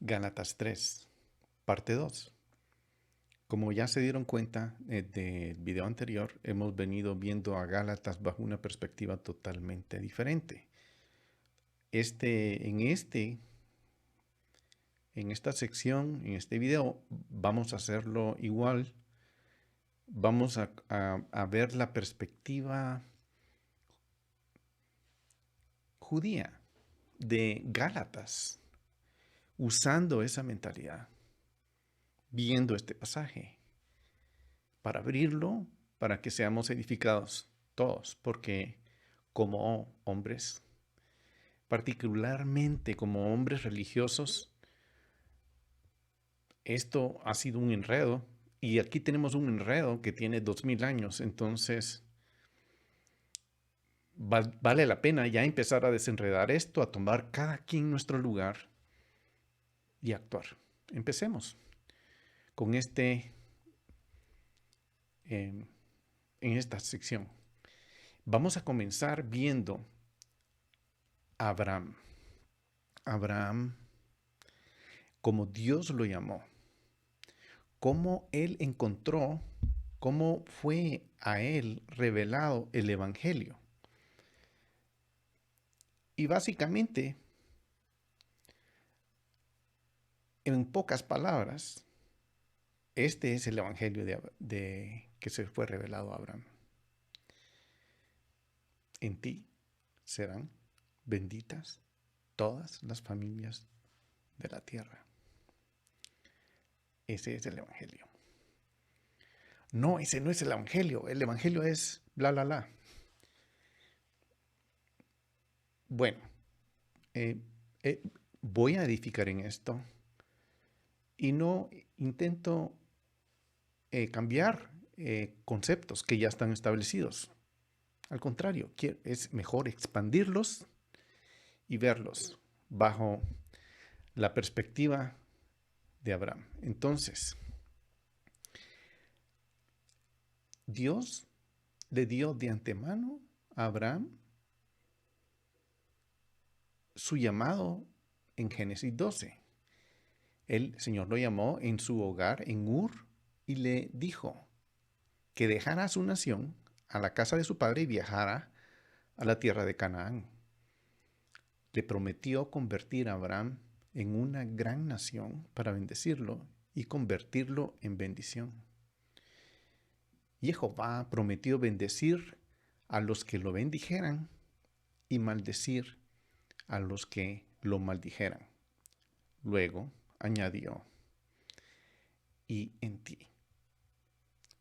Gálatas 3, parte 2. Como ya se dieron cuenta del video anterior, hemos venido viendo a Gálatas bajo una perspectiva totalmente diferente. En esta sección, en este video, vamos a hacerlo igual. Vamos a ver la perspectiva judía de Gálatas, usando esa mentalidad, viendo este pasaje, para abrirlo, para que seamos edificados todos, porque como hombres, particularmente como hombres religiosos, esto ha sido un enredo, y aquí tenemos un enredo que tiene 2000 años, entonces vale la pena ya empezar a desenredar esto, a tomar cada quien nuestro lugar y actuar. Empecemos con en esta sección. Vamos a comenzar viendo a Abraham. Abraham, como Dios lo llamó, cómo él encontró, cómo fue a él revelado el Evangelio. Y básicamente, en pocas palabras, este es el Evangelio que se fue revelado a Abraham. En ti serán benditas todas las familias de la tierra. Ese es el Evangelio. No, ese no es el Evangelio. El Evangelio es bla, bla, bla. Bueno, eh, eh, voy a edificar en esto y no intento cambiar conceptos que ya están establecidos. Al contrario, es mejor expandirlos y verlos bajo la perspectiva de Abraham. Entonces, Dios le dio de antemano a Abraham su llamado en Génesis 12. El Señor lo llamó en su hogar en Ur y le dijo que dejara su nación, a la casa de su padre, y viajara a la tierra de Canaán. Le prometió convertir a Abraham en una gran nación para bendecirlo y convertirlo en bendición. Y Jehová prometió bendecir a los que lo bendijeran y maldecir a los que lo maldijeran. Luego añadió, y en ti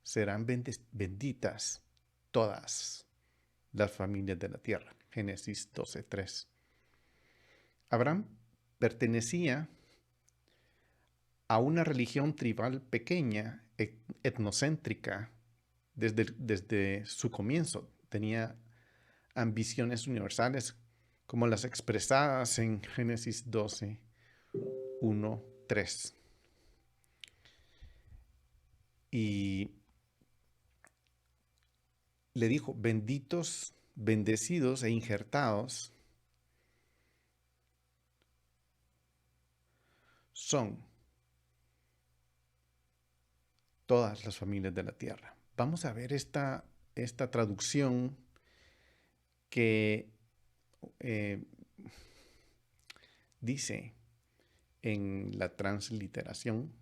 serán benditas todas las familias de la tierra. Génesis 12:3. Abraham pertenecía a una religión tribal pequeña, etnocéntrica, desde su comienzo. Tenía ambiciones universales como las expresadas en Génesis 12:1-3. Y le dijo, benditos, bendecidos e injertados son todas las familias de la tierra. Vamos a ver esta traducción que eh, dice en la transliteración,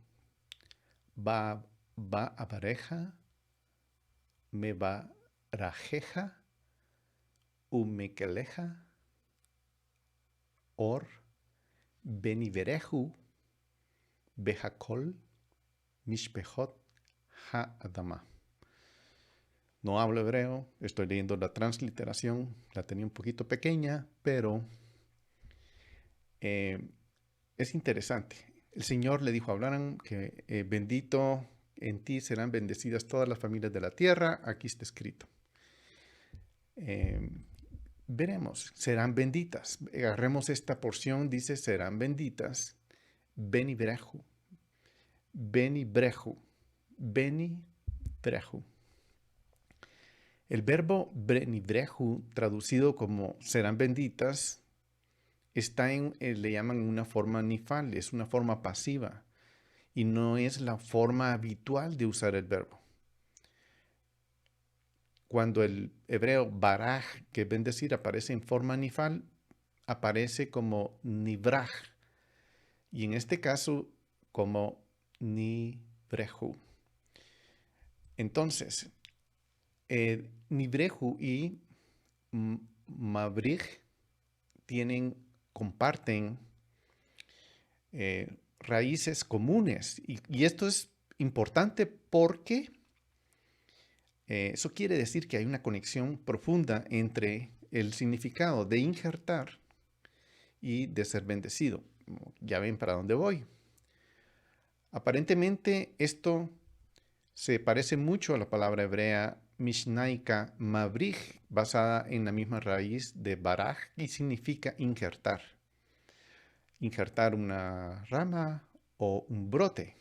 va a pareja, me va rajeja, umekeleja, or, beniverehu, behakol, mishpehot, ha-adama. No hablo hebreo, estoy leyendo la transliteración, la tenía un poquito pequeña, pero es interesante. El Señor le dijo a Abraham que bendito en ti serán bendecidas todas las familias de la tierra. Aquí está escrito. Veremos, serán benditas. Agarremos esta porción, dice serán benditas. Beni brehu, beni brehu, beni brehu. El verbo beni brehu, traducido como serán benditas, le llaman una forma nifal, es una forma pasiva y no es la forma habitual de usar el verbo. Cuando el hebreo baraj, que es bendecir, aparece en forma nifal, aparece como nibraj y en este caso como nibrehu. Entonces, nibrehu y mabrij comparten raíces comunes. Y esto es importante porque eso quiere decir que hay una conexión profunda entre el significado de injertar y de ser bendecido. Ya ven para dónde voy. Aparentemente esto se parece mucho a la palabra hebrea mishnaika mabrij, basada en la misma raíz de baraj y significa injertar. Injertar una rama o un brote.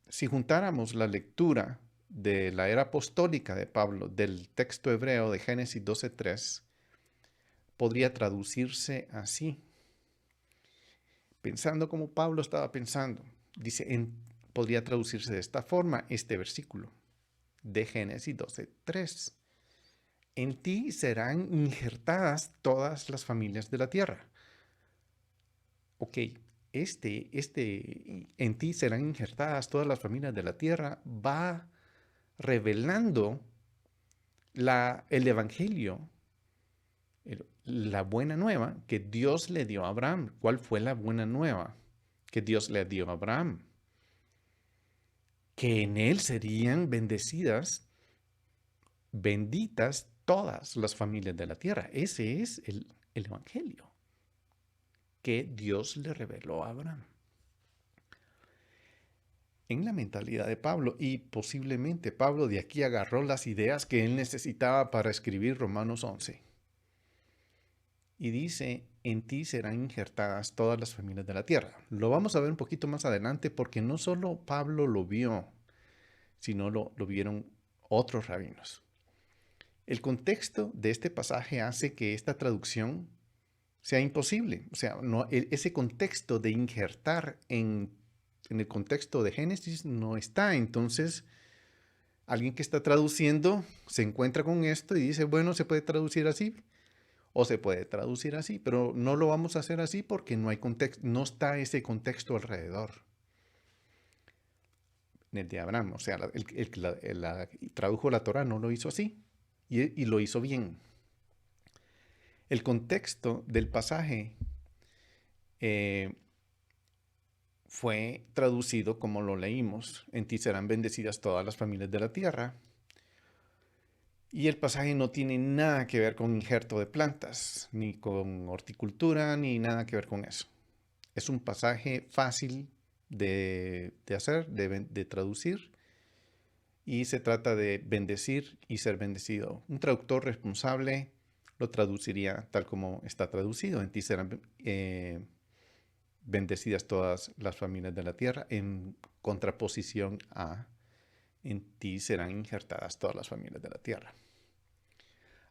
Si juntáramos la lectura de la era apostólica de Pablo del texto hebreo de Génesis 12:3, podría traducirse así. Pensando como Pablo estaba pensando, podría traducirse de esta forma este versículo de Génesis 12:3. En ti serán injertadas todas las familias de la tierra. Ok, en ti serán injertadas todas las familias de la tierra, va revelando el evangelio, la buena nueva que Dios le dio a Abraham. ¿Cuál fue la buena nueva que Dios le dio a Abraham? Que en él serían benditas todas las familias de la tierra. Ese es el evangelio que Dios le reveló a Abraham. En la mentalidad de Pablo, y posiblemente Pablo de aquí agarró las ideas que él necesitaba para escribir Romanos 11. Y dice, en ti serán injertadas todas las familias de la tierra. Lo vamos a ver un poquito más adelante porque no solo Pablo lo vio, sino lo vieron otros rabinos. El contexto de este pasaje hace que esta traducción sea imposible. O sea, ese contexto de injertar en el contexto de Génesis no está. Entonces, alguien que está traduciendo se encuentra con esto y dice, bueno, se puede traducir así o se puede traducir así, pero no lo vamos a hacer así porque no hay contexto, no está ese contexto alrededor. En el de Abraham, o sea, el que tradujo la Torah no lo hizo así y lo hizo bien. El contexto del pasaje fue traducido como lo leímos. En ti serán bendecidas todas las familias de la tierra. Y el pasaje no tiene nada que ver con injerto de plantas, ni con horticultura, ni nada que ver con eso. Es un pasaje fácil de hacer, de traducir. Y se trata de bendecir y ser bendecido. Un traductor responsable lo traduciría tal como está traducido. En ti serán bendecidas todas las familias de la tierra, en contraposición a en ti serán injertadas todas las familias de la tierra.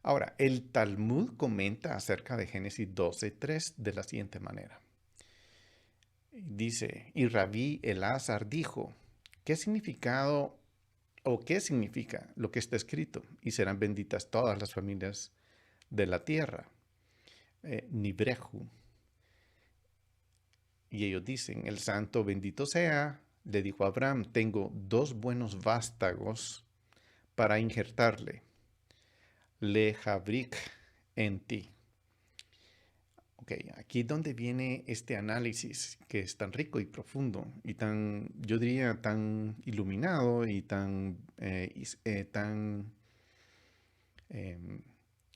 Ahora, el Talmud comenta acerca de Génesis 12:3 de la siguiente manera. Dice, y Rabí Elazar dijo, ¿qué significado o qué significa lo que está escrito? Y serán benditas todas las familias de la tierra. Nibrehu. Y ellos dicen, el santo bendito sea, le dijo a Abraham, tengo 2 buenos vástagos para injertarle. Le jabrik en ti. Ok, aquí es donde viene este análisis que es tan rico y profundo y tan, yo diría, tan iluminado y tan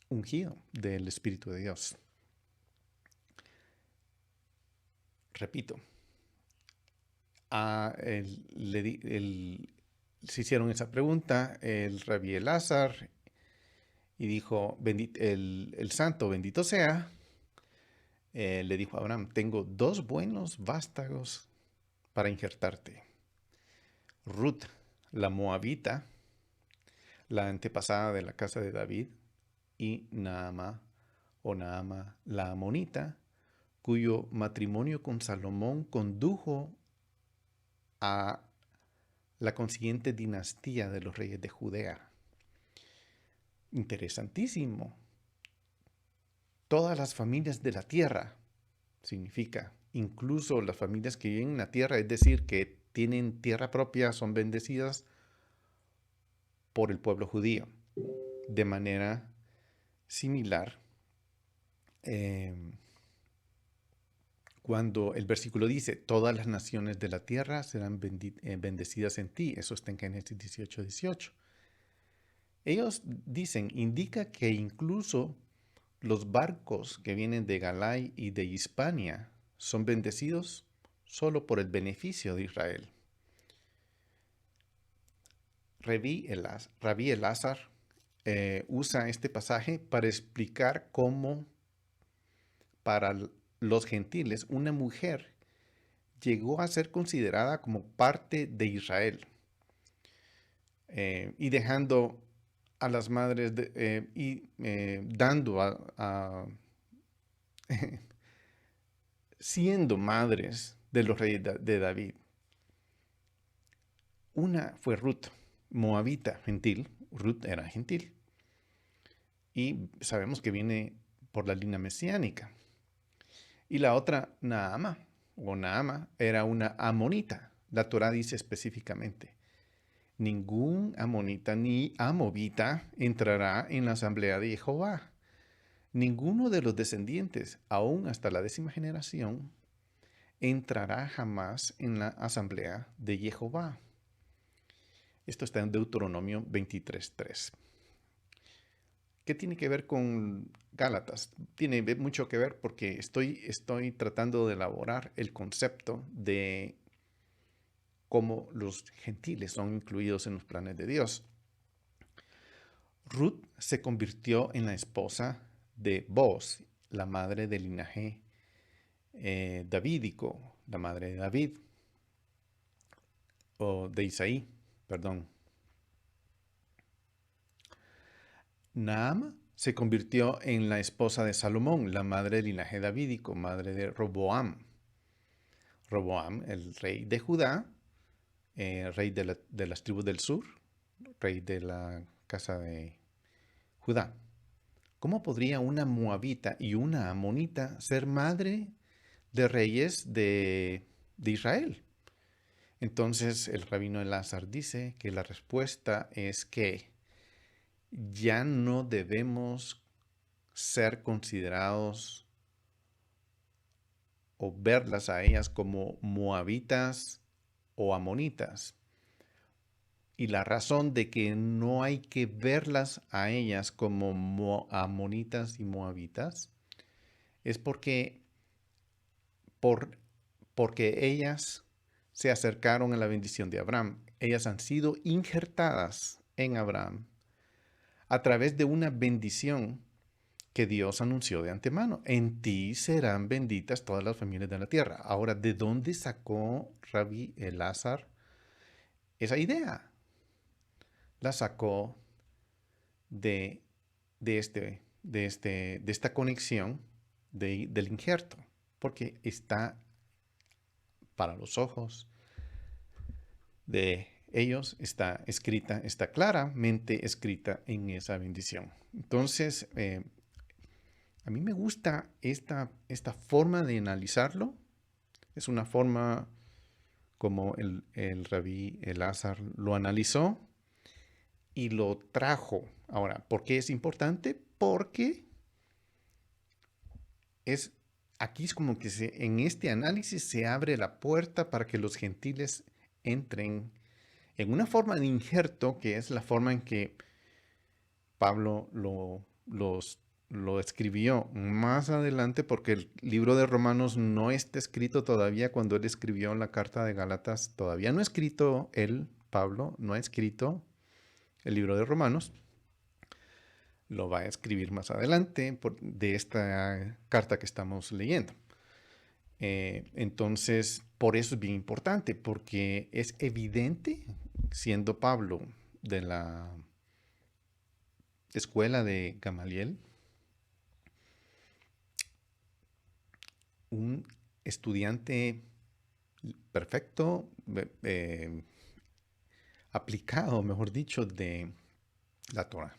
ungido del Espíritu de Dios. Repito, se hicieron esa pregunta, el Rabí Elazar, y dijo, el santo bendito sea, le dijo a Abraham, tengo 2 buenos vástagos para injertarte. Ruth, la moabita, la antepasada de la casa de David, y Naamá, o Naama la amonita, cuyo matrimonio con Salomón condujo a la consiguiente dinastía de los reyes de Judea. Interesantísimo. Todas las familias de la tierra, significa, incluso las familias que viven en la tierra, es decir, que tienen tierra propia, son bendecidas por el pueblo judío. De manera similar, cuando el versículo dice, todas las naciones de la tierra serán bendecidas en ti. Eso está en Génesis 18:18. Ellos dicen, indica que incluso los barcos que vienen de Galai y de Hispania son bendecidos solo por el beneficio de Israel. Rabí Elazar usa este pasaje para explicar cómo para los gentiles una mujer llegó a ser considerada como parte de Israel, y dejando a las madres dando siendo madres de los reyes de David. Una fue Ruth, moabita, gentil. Ruth era gentil. Y sabemos que viene por la línea mesiánica. Y la otra, Naama, era una amonita. La Torá dice específicamente, ningún amonita ni amovita entrará en la asamblea de Jehová. Ninguno de los descendientes, aún hasta la 10ª generación, entrará jamás en la asamblea de Jehová. Esto está en Deuteronomio 23:3. ¿Qué tiene que ver con Gálatas? Tiene mucho que ver porque estoy tratando de elaborar el concepto de cómo los gentiles son incluidos en los planes de Dios. Ruth se convirtió en la esposa de Booz, la madre del linaje davídico, la madre de David, o de Isaí, perdón. Naama se convirtió en la esposa de Salomón, la madre del linaje davídico, madre de Roboam. Roboam, el rey de Judá, rey de las tribus del sur, rey de la casa de Judá. ¿Cómo podría una moabita y una amonita ser madre de reyes de Israel? Entonces el rabino Elazar dice que la respuesta es que ya no debemos ser considerados o verlas a ellas como moabitas o amonitas. Y la razón de que no hay que verlas a ellas como amonitas y moabitas es porque ellas se acercaron a la bendición de Abraham. Ellas han sido injertadas en Abraham a través de una bendición que Dios anunció de antemano. En ti serán benditas todas las familias de la tierra. Ahora, ¿de dónde sacó Rabí Elazar esa idea? La sacó de esta conexión del injerto, porque está para los ojos de ellos, está claramente escrita en esa bendición. Entonces, a mí me gusta esta forma de analizarlo. Es una forma como el Rabí Elazar lo analizó y lo trajo. Ahora, ¿por qué es importante? Porque aquí es como que en este análisis se abre la puerta para que los gentiles entren en una forma de injerto, que es la forma en que Pablo lo escribió más adelante, porque el libro de Romanos no está escrito todavía cuando él escribió la carta de Gálatas. Todavía no ha escrito Pablo, no ha escrito el libro de Romanos. Lo va a escribir más adelante de esta carta que estamos leyendo. Entonces, por eso es bien importante, porque es evidente, siendo Pablo de la escuela de Gamaliel, un estudiante perfecto, aplicado, mejor dicho, de la Torah.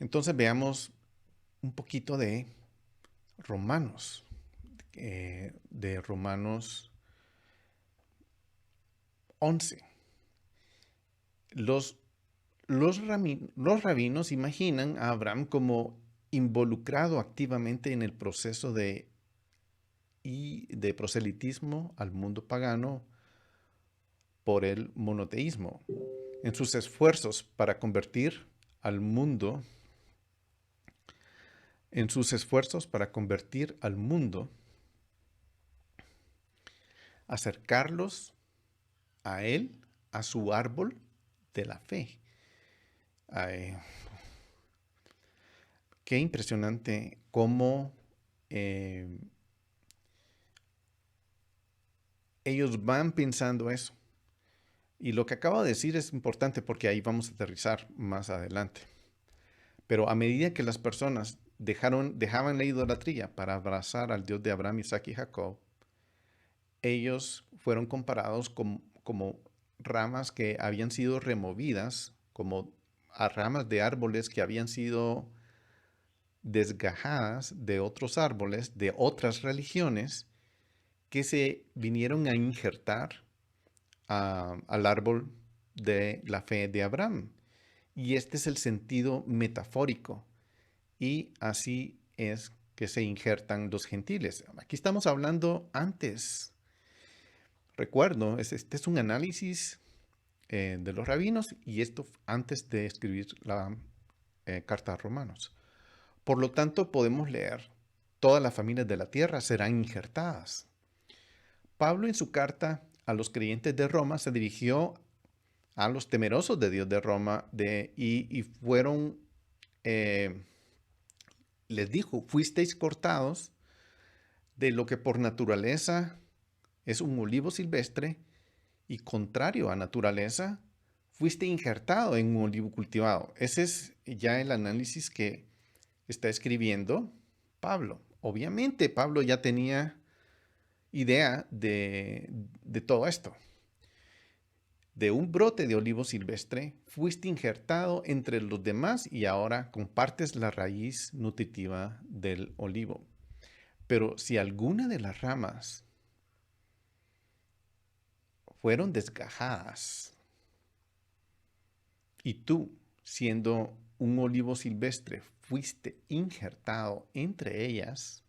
Entonces veamos un poquito de Romanos, de Romanos 11. Los rabinos imaginan a Abraham como involucrado activamente en el proceso de proselitismo al mundo pagano por el monoteísmo. En sus esfuerzos para convertir al mundo, acercarlos a él, a su árbol de la fe. Ay, qué impresionante cómo ellos van pensando eso. Y lo que acabo de decir es importante porque ahí vamos a aterrizar más adelante. Pero a medida que las personas dejaban la idolatría para abrazar al Dios de Abraham, Isaac y Jacob, ellos fueron comparados como ramas que habían sido removidas, como a ramas de árboles que habían sido desgajadas de otros árboles, de otras religiones, que se vinieron a injertar al árbol de la fe de Abraham. Y este es el sentido metafórico. Y así es que se injertan los gentiles. Aquí estamos hablando antes. Recuerdo, este es un análisis de los rabinos y esto antes de escribir la carta a Romanos. Por lo tanto, podemos leer, todas las familias de la tierra serán injertadas. Pablo en su carta a los creyentes de Roma se dirigió a los temerosos de Dios de Roma y fueron, les dijo, fuisteis cortados de lo que por naturaleza es un olivo silvestre y contrario a naturaleza, fuiste injertado en un olivo cultivado. Ese es ya el análisis que está escribiendo Pablo. Obviamente Pablo ya tenía idea de todo esto. De un brote de olivo silvestre, fuiste injertado entre los demás y ahora compartes la raíz nutritiva del olivo. Pero si alguna de las ramas fueron desgajadas y tú, siendo un olivo silvestre, fuiste injertado entre ellas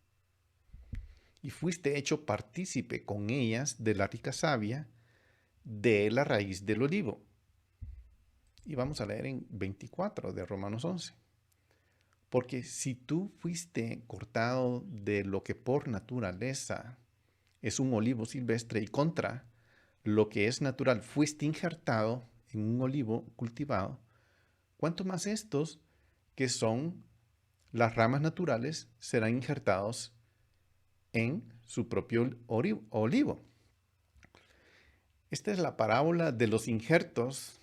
y fuiste hecho partícipe con ellas de la rica savia de la raíz del olivo. Y vamos a leer en 24 de Romanos 11. Porque si tú fuiste cortado de lo que por naturaleza es un olivo silvestre y contra lo que es natural fuiste injertado en un olivo cultivado, ¿cuánto más estos que son las ramas naturales serán injertados en su propio olivo? Esta es la parábola de los injertos.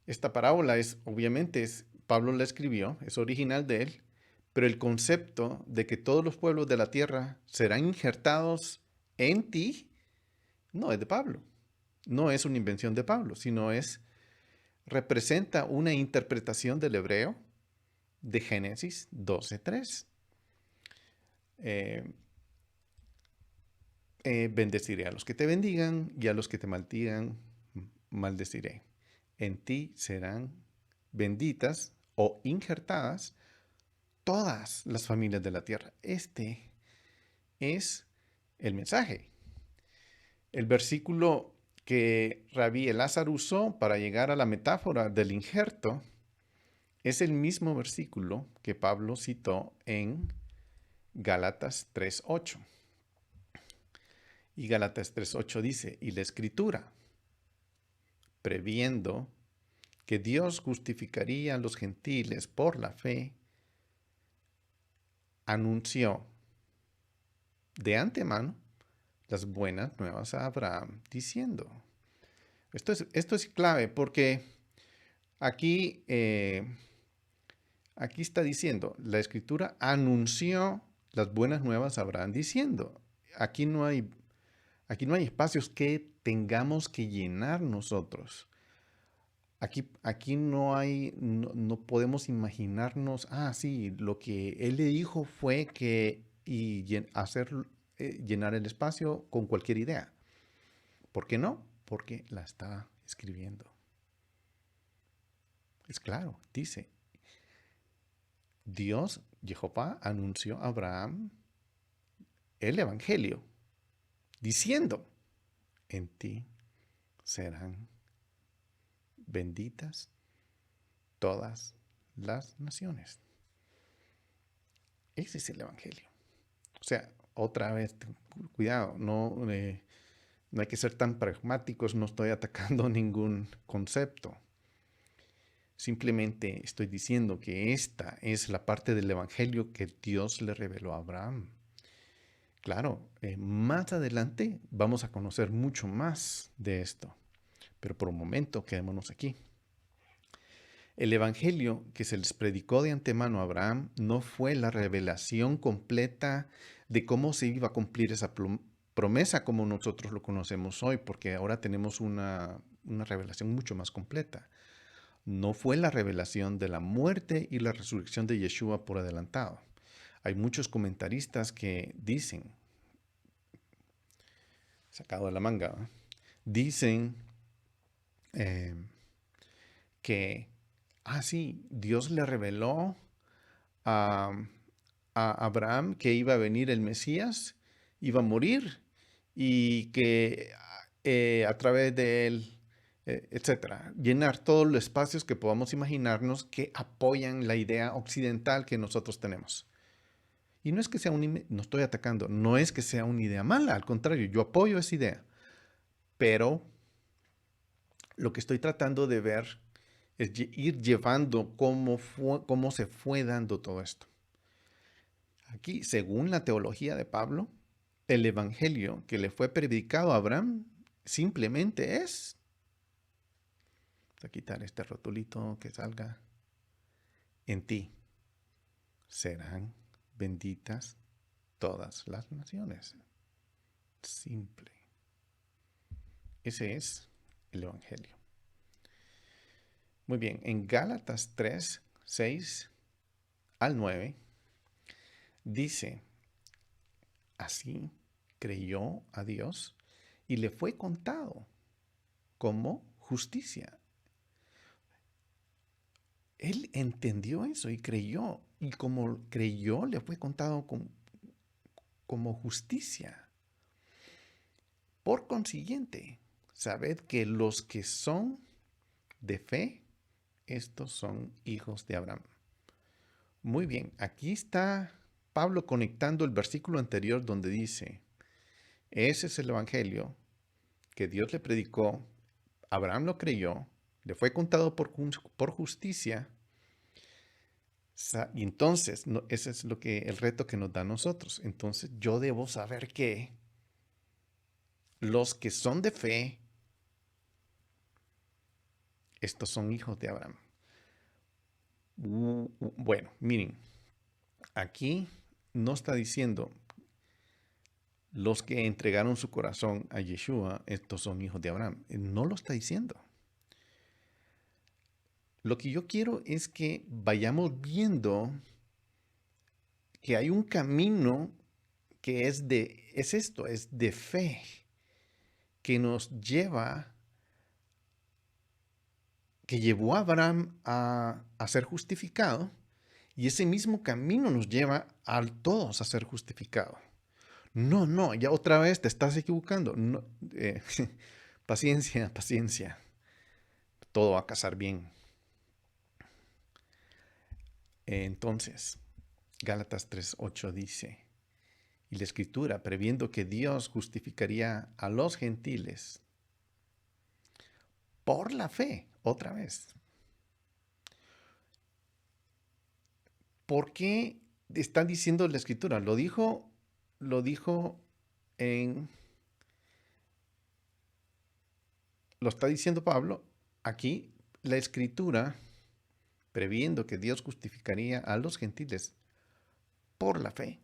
Esta parábola obviamente, Pablo la escribió, es original de él, pero el concepto de que todos los pueblos de la tierra serán injertados en ti, no es de Pablo. No es una invención de Pablo, sino representa una interpretación del hebreo de Génesis 12:3. Bendeciré a los que te bendigan y a los que te maldigan, maldeciré. En ti serán benditas o injertadas todas las familias de la tierra. Este es el mensaje. El versículo que Rabí Elazar usó para llegar a la metáfora del injerto es el mismo versículo que Pablo citó en Gálatas 3:8. Y Gálatas 3:8 dice, y la Escritura, previendo que Dios justificaría a los gentiles por la fe, anunció de antemano las buenas nuevas a Abraham, diciendo. Esto es clave porque aquí está diciendo, la Escritura anunció las buenas nuevas a Abraham diciendo, aquí no hay, aquí no hay espacios que tengamos que llenar nosotros. Aquí no hay, no podemos imaginarnos, sí, lo que él le dijo fue que hacer, llenar el espacio con cualquier idea. ¿Por qué no? Porque la está escribiendo. Es claro, dice, Dios, Jehová, anunció a Abraham el Evangelio, diciendo, en ti serán benditas todas las naciones. Ese es el Evangelio. O sea, otra vez, cuidado, no hay que ser tan pragmáticos, no estoy atacando ningún concepto. Simplemente estoy diciendo que esta es la parte del Evangelio que Dios le reveló a Abraham. Claro, más adelante vamos a conocer mucho más de esto, pero por un momento quedémonos aquí. El Evangelio que se les predicó de antemano a Abraham no fue la revelación completa de cómo se iba a cumplir esa promesa como nosotros lo conocemos hoy, porque ahora tenemos una revelación mucho más completa. No fue la revelación de la muerte y la resurrección de Yeshua por adelantado. Hay muchos comentaristas que dicen, sacado de la manga, dicen que, sí, Dios le reveló a, a Abraham que iba a venir el Mesías, iba a morir y que a través de él, etcétera, llenar todos los espacios que podamos imaginarnos que apoyan la idea occidental que nosotros tenemos. Y no es que sea no estoy atacando, no es que sea una idea mala, al contrario, yo apoyo esa idea. Pero lo que estoy tratando de ver es ir llevando cómo se fue dando todo esto. Aquí, según la teología de Pablo, el evangelio que le fue predicado a Abraham simplemente es, voy a quitar este rotulito que salga, en ti serán benditas todas las naciones. Simple. Ese es el evangelio. Muy bien, en Gálatas 3, 6 al 9, dice, así creyó a Dios y le fue contado como justicia. Él entendió eso y creyó. Y como creyó, le fue contado como justicia. Por consiguiente, sabed que los que son de fe, estos son hijos de Abraham. Muy bien, aquí está Pablo conectando el versículo anterior donde dice, ese es el evangelio que Dios le predicó, Abraham lo creyó, le fue contado por justicia. Y entonces, ese es el reto que nos da a nosotros. Entonces, yo debo saber que los que son de fe, estos son hijos de Abraham. Bueno, miren, aquí no está diciendo los que entregaron su corazón a Yeshua, estos son hijos de Abraham. No lo está diciendo. Lo que yo quiero es que vayamos viendo que hay un camino que es de fe, que nos lleva, que llevó a Abraham a ser justificado, y ese mismo camino nos lleva a todos a ser justificados. No, ya otra vez te estás equivocando. No, paciencia, paciencia. Todo va a casar bien. Entonces, Gálatas 3:8 dice, y la Escritura, previendo que Dios justificaría a los gentiles por la fe, otra vez. ¿Por qué está diciendo la Escritura? Lo dijo lo está diciendo Pablo. Aquí la Escritura, previendo que Dios justificaría a los gentiles por la fe.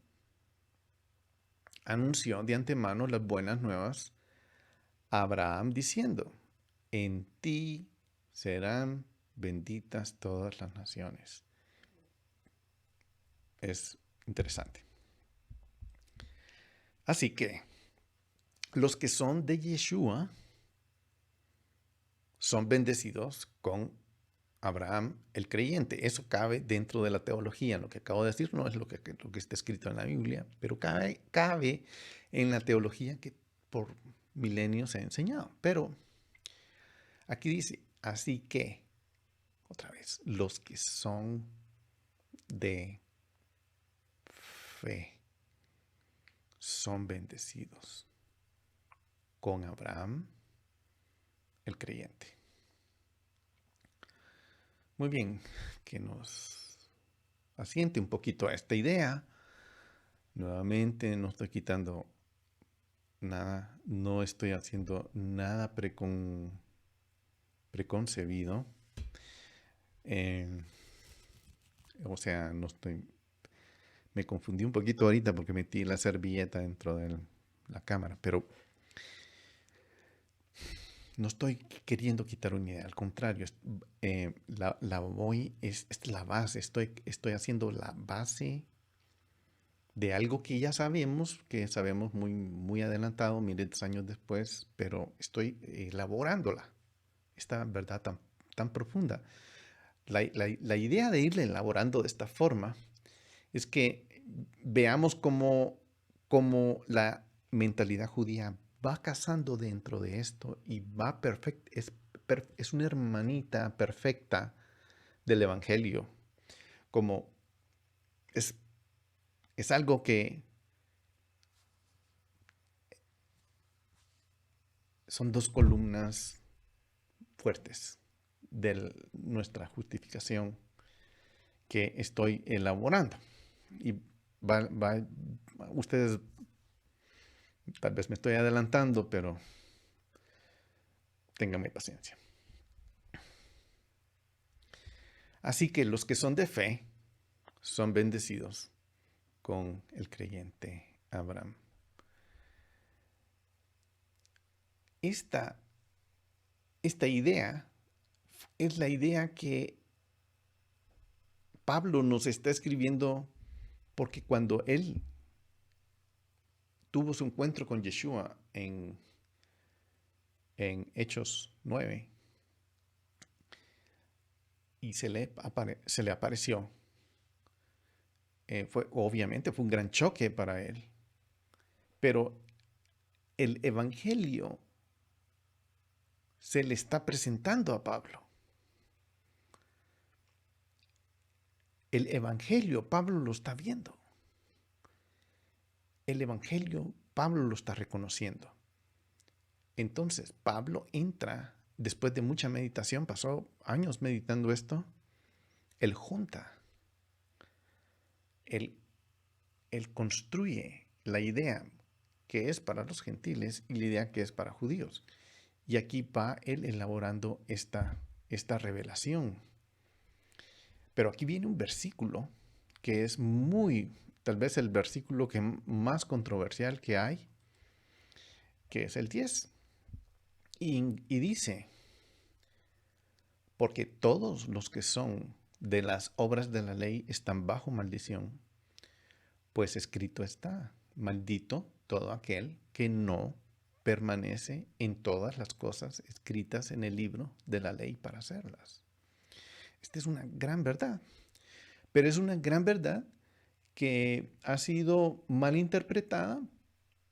anunció de antemano las buenas nuevas a Abraham diciendo, en ti serán benditas todas las naciones. Es interesante. Así que los que son de Yeshua son bendecidos con Abraham el creyente. Eso cabe dentro de la teología. Lo que acabo de decir no es lo que está escrito en la Biblia, pero cabe en la teología que por milenios se ha enseñado. Pero aquí dice, así que, otra vez, los que son de fe son bendecidos con Abraham el creyente. Muy bien, que nos asiente un poquito a esta idea. Nuevamente no estoy quitando nada, no estoy haciendo nada preconcebido. O sea, no estoy... Me confundí un poquito ahorita porque metí la servilleta dentro de la cámara, pero no estoy queriendo quitar una idea, al contrario, es la base, estoy haciendo la base de algo que ya sabemos, muy, muy adelantado, miles de años después, pero estoy elaborándola, esta verdad tan profunda. La idea de irla elaborando de esta forma es que veamos cómo la mentalidad judía va casando dentro de esto y va es una hermanita perfecta del Evangelio, como es algo que son dos columnas fuertes de nuestra justificación que estoy elaborando. Y ustedes, tal vez me estoy adelantando, pero ténganme paciencia. Así que los que son de fe son bendecidos con el creyente Abraham. Esta idea es la idea que Pablo nos está escribiendo porque cuando él tuvo su encuentro con Yeshua en Hechos 9 y se le apareció, obviamente fue un gran choque para él, pero el Evangelio se le está presentando a Pablo. El Evangelio, Pablo lo está viendo. El Evangelio, Pablo lo está reconociendo. Entonces, Pablo entra, después de mucha meditación, pasó años meditando esto, él junta, él construye la idea que es para los gentiles y la idea que es para judíos. Y aquí va él elaborando esta revelación. Pero aquí viene un versículo que es tal vez el versículo más controversial que hay, que es el 10. Y dice, porque todos los que son de las obras de la ley están bajo maldición, pues escrito está, maldito todo aquel que no permanece en todas las cosas escritas en el libro de la ley para hacerlas. Esta es una gran verdad, pero es una gran verdad que ha sido mal interpretada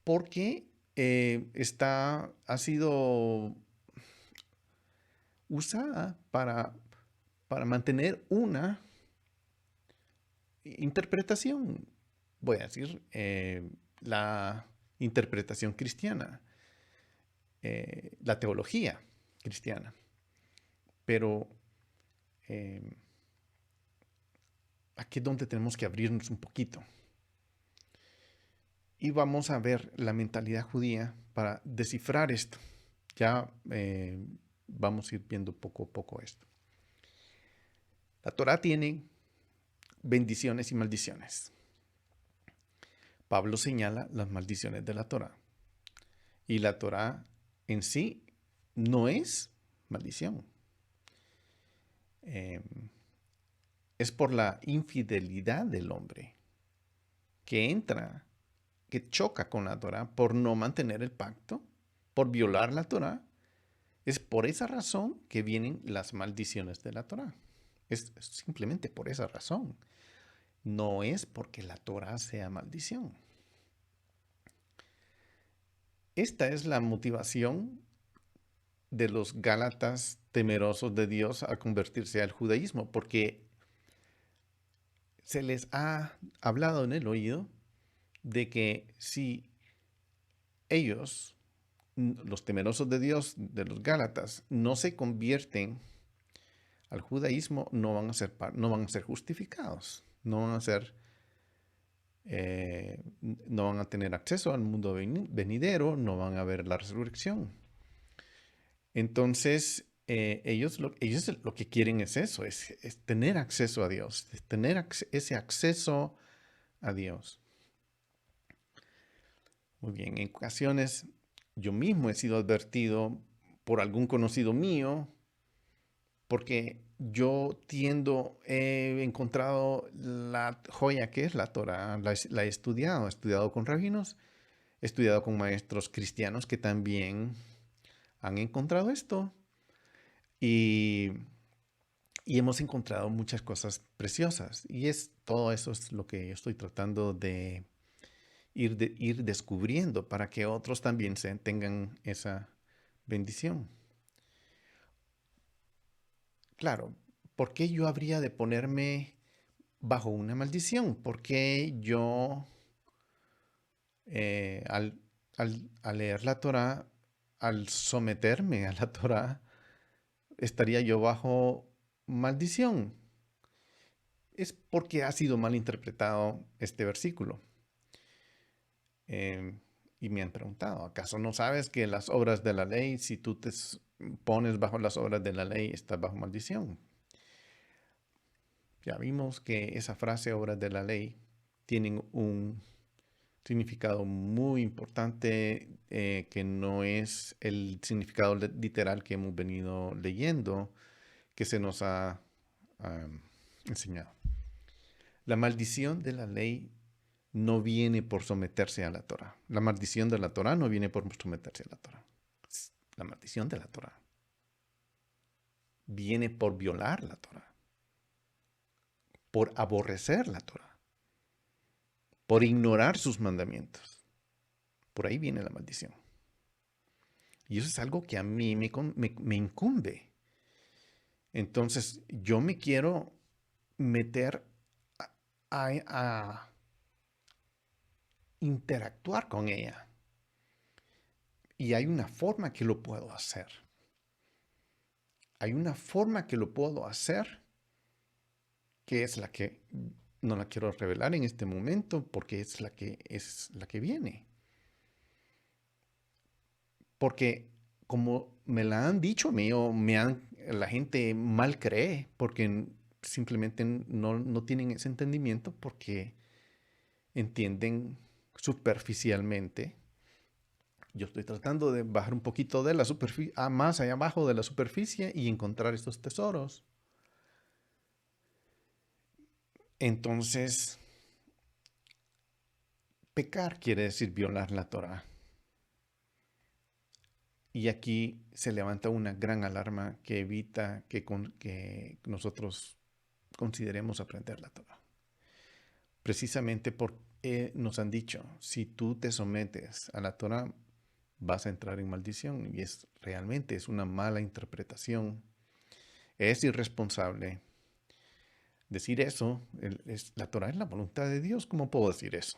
porque ha sido usada para mantener una interpretación, voy a decir, la interpretación cristiana, la teología cristiana. Pero aquí es donde tenemos que abrirnos un poquito. Y vamos a ver la mentalidad judía para descifrar esto. Ya vamos a ir viendo poco a poco esto. La Torá tiene bendiciones y maldiciones. Pablo señala las maldiciones de la Torá. Y la Torá en sí no es maldición. Eh, es por la infidelidad del hombre que entra, que choca con la Torá por no mantener el pacto, por violar la Torá. Es por esa razón que vienen las maldiciones de la Torá. Es simplemente por esa razón. No es porque la Torá sea maldición. Esta es la motivación de los gálatas temerosos de Dios a convertirse al judaísmo, porque se les ha hablado en el oído de que si ellos, los temerosos de Dios, de los gálatas, no se convierten al judaísmo, no van a ser justificados, no van a tener acceso al mundo venidero, no van a ver la resurrección. Entonces, ellos lo que quieren es eso, es tener acceso a Dios, es tener ese acceso a Dios. Muy bien, en ocasiones yo mismo he sido advertido por algún conocido mío, porque yo he encontrado la joya que es la Torah, la he estudiado con rabinos, he estudiado con maestros cristianos que también han encontrado esto y, y hemos encontrado muchas cosas preciosas y todo eso es lo que estoy tratando de ir descubriendo para que otros también tengan esa bendición. Claro, ¿por qué yo habría de ponerme bajo una maldición? ¿Por qué yo, eh, al, al leer la Torah, al someterme a la Torah, estaría yo bajo maldición? Es porque ha sido mal interpretado este versículo. Y me han preguntado, ¿acaso no sabes que las obras de la ley, si tú te pones bajo las obras de la ley, estás bajo maldición? Ya vimos que esa frase, obras de la ley, tienen un significado muy importante que no es el significado literal que hemos venido leyendo, que se nos ha enseñado. La maldición de la ley no viene por someterse a la Torah. La maldición de la Torah no viene por someterse a la Torah. La maldición de la Torah viene por violar la Torah, por aborrecer la Torah, por ignorar sus mandamientos. Por ahí viene la maldición. Y eso es algo que a mí me incumbe. Entonces, yo me quiero meter a interactuar con ella. Y hay una forma que lo puedo hacer. Hay una forma que lo puedo hacer, que es la que no la quiero revelar en este momento, porque es la que viene. Porque como me la han dicho a mí, la gente mal cree, porque simplemente no tienen ese entendimiento, porque entienden superficialmente. Yo estoy tratando de bajar un poquito de la superficie, más allá abajo de la superficie y encontrar estos tesoros. Entonces, pecar quiere decir violar la Torah. Y aquí se levanta una gran alarma que evita que nosotros consideremos aprender la Torah. Precisamente porque nos han dicho, si tú te sometes a la Torah, vas a entrar en maldición. Y realmente es una mala interpretación. Es irresponsable decir eso. La Torah es la voluntad de Dios. ¿Cómo puedo decir eso?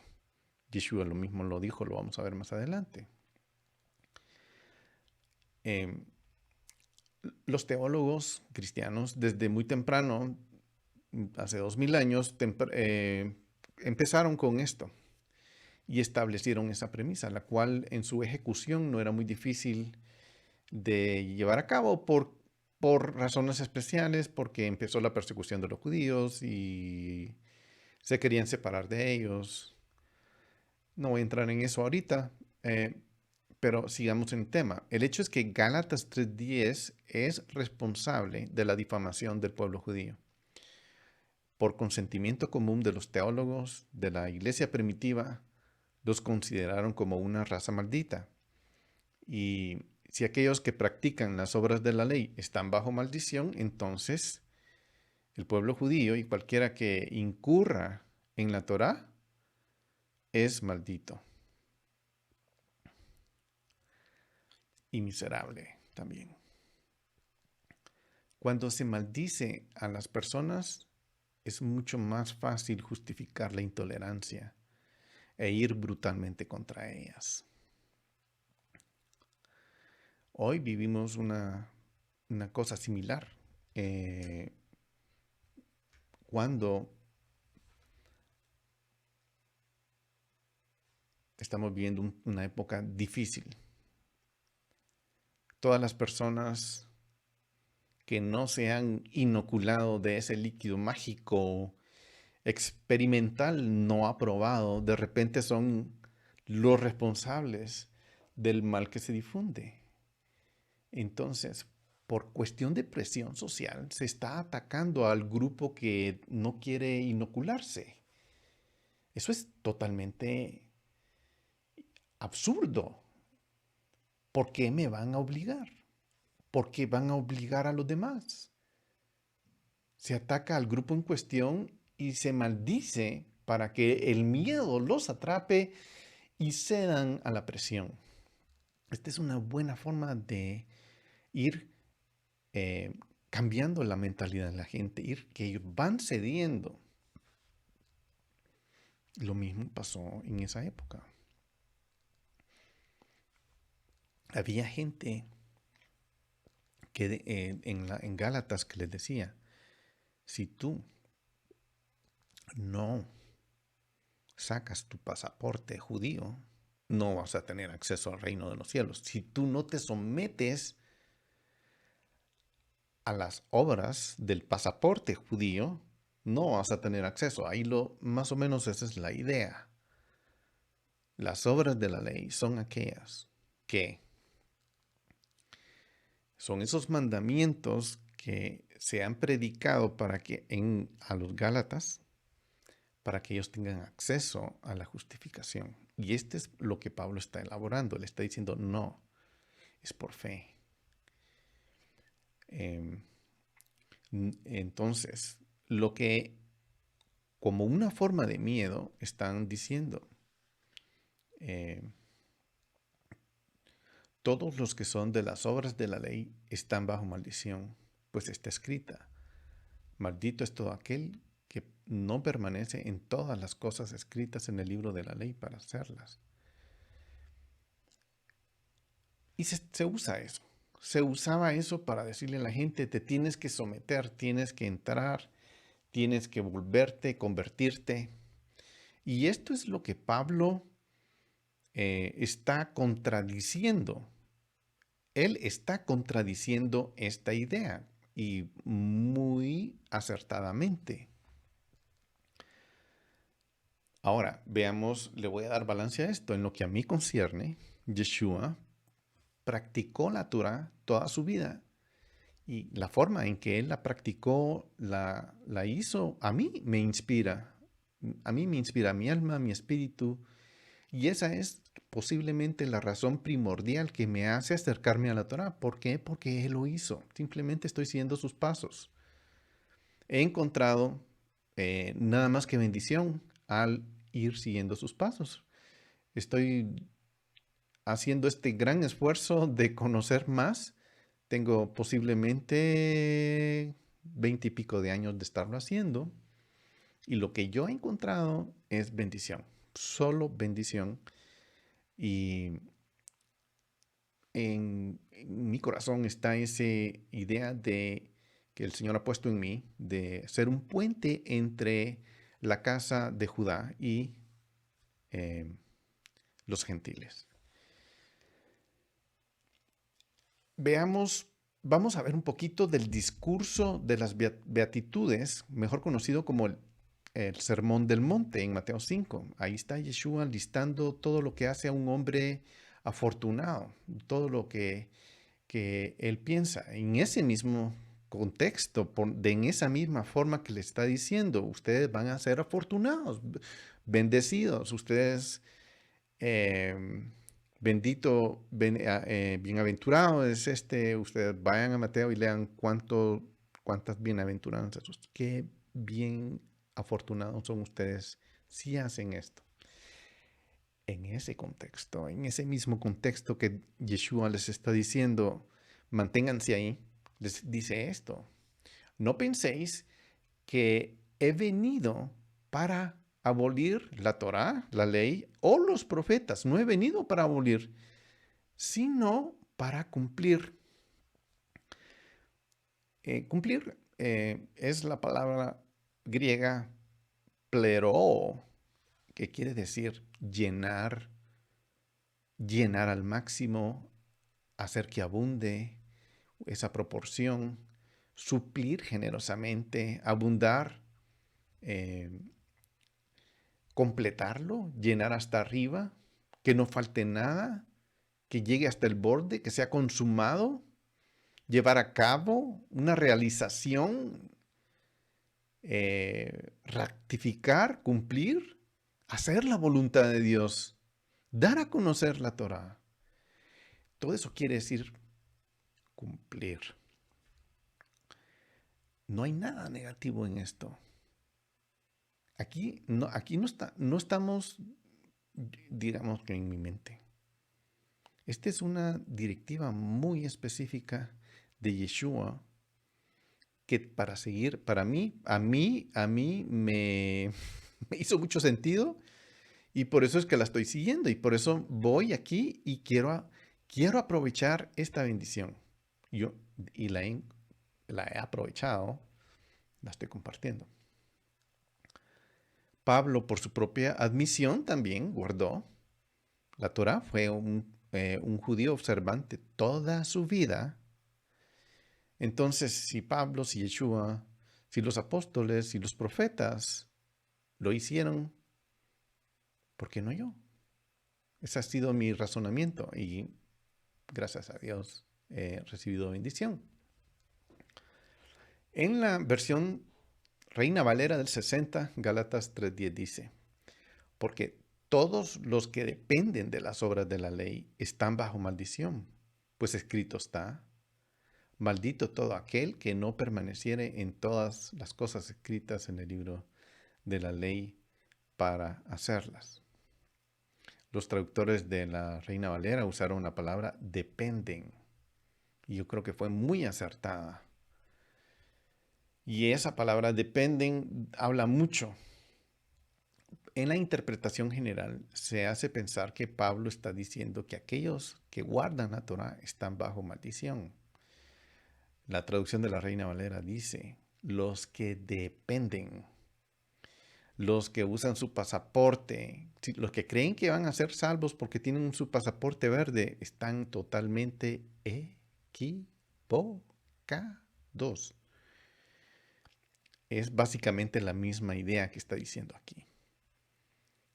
Yeshua lo mismo lo dijo, lo vamos a ver más adelante. Los teólogos cristianos desde muy temprano, hace 2000 años, empezaron con esto y establecieron esa premisa, la cual en su ejecución no era muy difícil de llevar a cabo por razones especiales, porque empezó la persecución de los judíos y se querían separar de ellos. No voy a entrar en eso ahorita, pero sigamos en el tema. El hecho es que Gálatas 3:10 es responsable de la difamación del pueblo judío. Por consentimiento común de los teólogos de la iglesia primitiva, los consideraron como una raza maldita. Y si aquellos que practican las obras de la ley están bajo maldición, entonces el pueblo judío y cualquiera que incurra en la Torá es maldito y miserable también. Cuando se maldice a las personas, es mucho más fácil justificar la intolerancia e ir brutalmente contra ellas. Hoy vivimos una cosa similar. Cuando estamos viviendo una época difícil, todas las personas que no se han inoculado de ese líquido mágico experimental no aprobado, de repente son los responsables del mal que se difunde. Entonces, por cuestión de presión social, se está atacando al grupo que no quiere inocularse. Eso es totalmente absurdo. ¿Por qué me van a obligar? ¿Por qué van a obligar a los demás? Se ataca al grupo en cuestión y se maldice para que el miedo los atrape y cedan a la presión. Esta es una buena forma de ir cambiando la mentalidad de la gente, que ellos van cediendo. Lo mismo pasó en esa época. Había gente que en Gálatas que les decía, si tú no sacas tu pasaporte judío, no vas a tener acceso al reino de los cielos. Si tú no te sometes a las obras del pasaporte judío, no vas a tener acceso. Ahí más o menos esa es la idea. Las obras de la ley son aquellas que son esos mandamientos que se han predicado para que a los Gálatas, para que ellos tengan acceso a la justificación. Y este es lo que Pablo está elaborando. Le está diciendo, no, es por fe. Entonces, lo que como una forma de miedo están diciendo, todos los que son de las obras de la ley están bajo maldición, pues está escrita, maldito es todo aquel que no permanece en todas las cosas escritas en el libro de la ley para hacerlas. Y se usa eso. Se usaba eso para decirle a la gente, te tienes que someter, tienes que entrar, tienes que volverte, convertirte. Y esto es lo que Pablo está contradiciendo. Él está contradiciendo esta idea y muy acertadamente. Ahora, veamos, le voy a dar balance a esto. En lo que a mí concierne, Yeshua practicó la Torah toda su vida. Y la forma en que él la practicó, la hizo, a mí me inspira. A mí me inspira mi alma, mi espíritu. Y esa es posiblemente la razón primordial que me hace acercarme a la Torah. ¿Por qué? Porque él lo hizo. Simplemente estoy siguiendo sus pasos. He encontrado nada más que bendición al ir siguiendo sus pasos. Estoy haciendo este gran esfuerzo de conocer más. Tengo posiblemente 20 y pico de años de estarlo haciendo. Y lo que yo he encontrado es bendición. Solo bendición. Y en mi corazón está esa idea de que el Señor ha puesto en mí de ser un puente entre la casa de Judá y los gentiles. Vamos a ver un poquito del discurso de las beatitudes, mejor conocido como el Sermón del Monte en Mateo 5. Ahí está Yeshua listando todo lo que hace a un hombre afortunado, todo lo que él piensa. En ese mismo contexto, en esa misma forma que le está diciendo, ustedes van a ser afortunados, bendecidos, ustedes, eh, bienaventurado es ustedes vayan a Mateo y lean cuántas bienaventuranzas, qué bien afortunados son ustedes si hacen esto. En ese contexto, en ese mismo contexto que Yeshua les está diciendo, manténganse ahí, les dice esto. No penséis que he venido para abolir la Torá, la ley o los profetas. No he venido para abolir, sino para cumplir. Cumplir es la palabra griega plero, que quiere decir llenar, llenar al máximo, hacer que abunde esa proporción, suplir generosamente, abundar, eh, completarlo, llenar hasta arriba, que no falte nada, que llegue hasta el borde, que sea consumado, llevar a cabo una realización, rectificar, cumplir, hacer la voluntad de Dios, dar a conocer la Torah. Todo eso quiere decir cumplir. No hay nada negativo en esto. Aquí no estamos, digamos que en mi mente. Esta es una directiva muy específica de Yeshua que para seguir, a mí me hizo mucho sentido y por eso es que la estoy siguiendo y por eso voy aquí y quiero aprovechar esta bendición. Yo y la he aprovechado, la estoy compartiendo. Pablo, por su propia admisión, también guardó la Torá. Fue un judío observante toda su vida. Entonces, si Pablo, si Yeshua, si los apóstoles, si los profetas lo hicieron, ¿por qué no yo? Ese ha sido mi razonamiento y gracias a Dios he recibido bendición. En la versión Reina Valera del 60, Gálatas 3:10 dice, porque todos los que dependen de las obras de la ley están bajo maldición, pues escrito está, maldito todo aquel que no permaneciere en todas las cosas escritas en el libro de la ley para hacerlas. Los traductores de la Reina Valera usaron la palabra dependen, y yo creo que fue muy acertada. Y esa palabra dependen habla mucho. En la interpretación general se hace pensar que Pablo está diciendo que aquellos que guardan la Torá están bajo maldición. La traducción de la Reina Valera dice, los que dependen, los que usan su pasaporte, los que creen que van a ser salvos porque tienen su pasaporte verde, están totalmente equivocados. Es básicamente la misma idea que está diciendo aquí.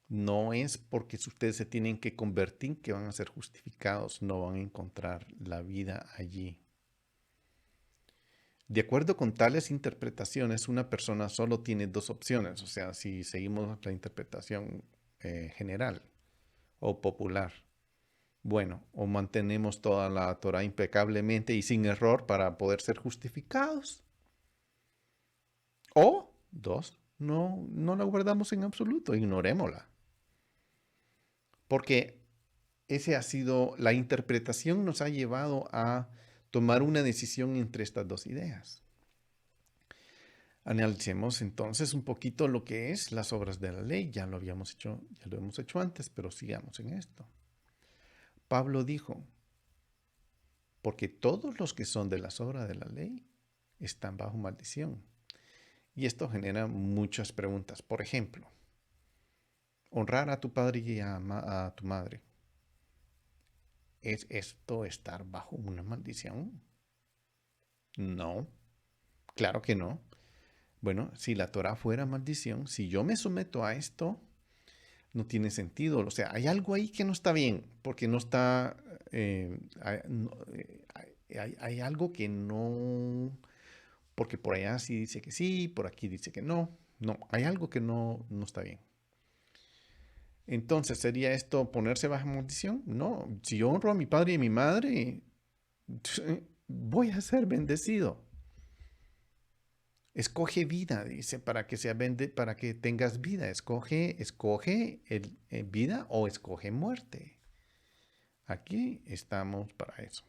No es porque ustedes se tienen que convertir que van a ser justificados, no van a encontrar la vida allí. De acuerdo con tales interpretaciones, una persona solo tiene dos opciones, o sea, si seguimos la interpretación general o popular. Bueno, o mantenemos toda la Torah impecablemente y sin error para poder ser justificados. O, dos, no la guardamos en absoluto, ignorémosla. Porque ese ha sido, la interpretación nos ha llevado a tomar una decisión entre estas dos ideas. Analicemos entonces un poquito lo que es las obras de la ley. Ya lo hemos hecho antes, pero sigamos en esto. Pablo dijo, porque todos los que son de las obras de la ley están bajo maldición. Y esto genera muchas preguntas. Por ejemplo, honrar a tu padre y a tu madre. ¿Es esto estar bajo una maldición? No, claro que no. Bueno, si la Torah fuera maldición, si yo me someto a esto, no tiene sentido. O sea, hay algo ahí que no está bien, porque no está, hay algo que no, porque por allá sí dice que sí, por aquí dice que no. No, hay algo que no está bien. Entonces, ¿sería esto ponerse bajo maldición? No, si yo honro a mi padre y a mi madre, voy a ser bendecido. Escoge vida, dice, para que para que tengas vida. Escoge vida o escoge muerte. Aquí estamos para eso.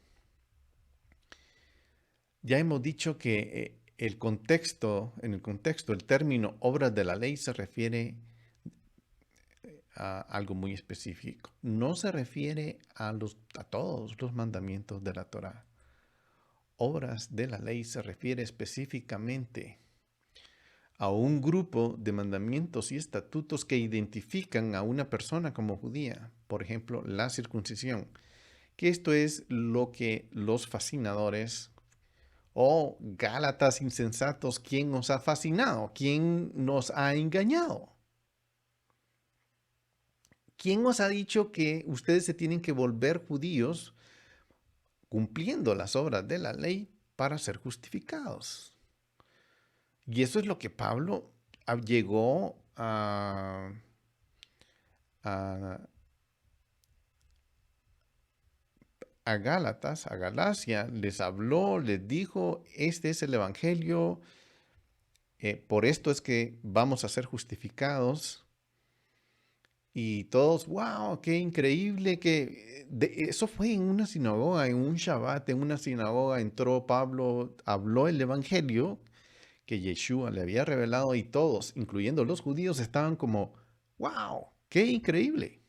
Ya hemos dicho que en el contexto, el término obras de la ley se refiere a algo muy específico. No se refiere a todos los mandamientos de la Torá. Obras de la ley se refiere específicamente a un grupo de mandamientos y estatutos que identifican a una persona como judía. Por ejemplo, la circuncisión, que esto es lo que los fascinadores o gálatas insensatos, ¿quién nos ha fascinado? ¿Quién nos ha engañado? ¿Quién os ha dicho que ustedes se tienen que volver judíos cumpliendo las obras de la ley para ser justificados? Y eso es lo que Pablo llegó a, a Gálatas, a Galacia, les habló, les dijo, este es el Evangelio, por esto es que vamos a ser justificados. Y todos, wow, qué increíble que eso fue en una sinagoga, en un Shabbat, en una sinagoga entró Pablo, habló el evangelio que Yeshua le había revelado y todos, incluyendo los judíos, estaban como, wow, qué increíble.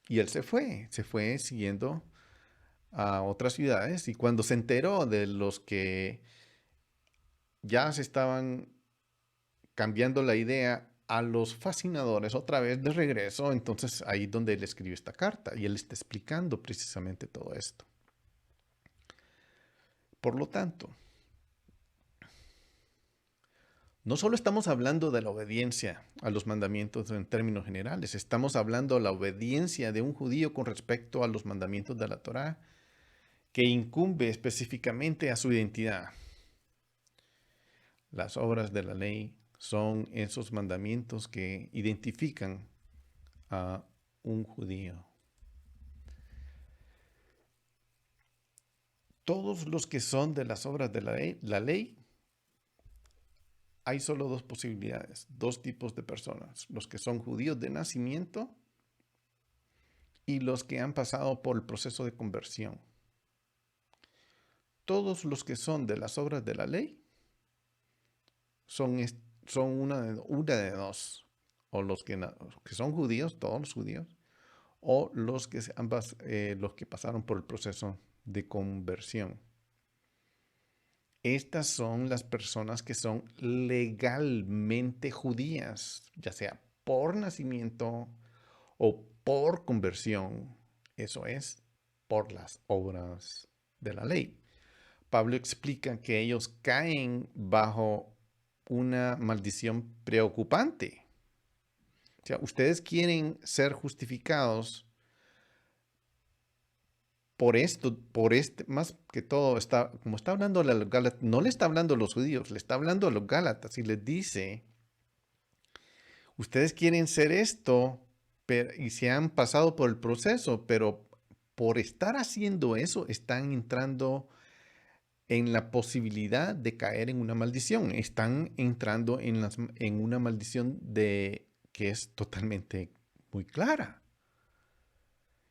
Y él se fue siguiendo a otras ciudades y cuando se enteró de los que ya se estaban cambiando la idea a los fascinadores otra vez de regreso, entonces ahí es donde él escribe esta carta y él está explicando precisamente todo esto. Por lo tanto, no solo estamos hablando de la obediencia a los mandamientos en términos generales, estamos hablando de la obediencia de un judío con respecto a los mandamientos de la Torá, que incumbe específicamente a su identidad. Las obras de la ley son esos mandamientos que identifican a un judío. Todos los que son de las obras de la ley, hay solo dos posibilidades, dos tipos de personas, los que son judíos de nacimiento y los que han pasado por el proceso de conversión. Todos los que son de las obras de la ley son una de dos, o los que son judíos, todos los judíos, o los que pasaron por el proceso de conversión. Estas son las personas que son legalmente judías, ya sea por nacimiento o por conversión. Eso es, por las obras de la ley. Pablo explica que ellos caen bajo una maldición preocupante. O sea, ustedes quieren ser justificados por esto, más que todo, como está hablando a los Gálatas, no le está hablando a los judíos, le está hablando a los Gálatas y les dice, ustedes quieren ser esto y se han pasado por el proceso, pero por estar haciendo eso están entrando en la posibilidad de caer en una maldición, están entrando en una maldición que es totalmente muy clara.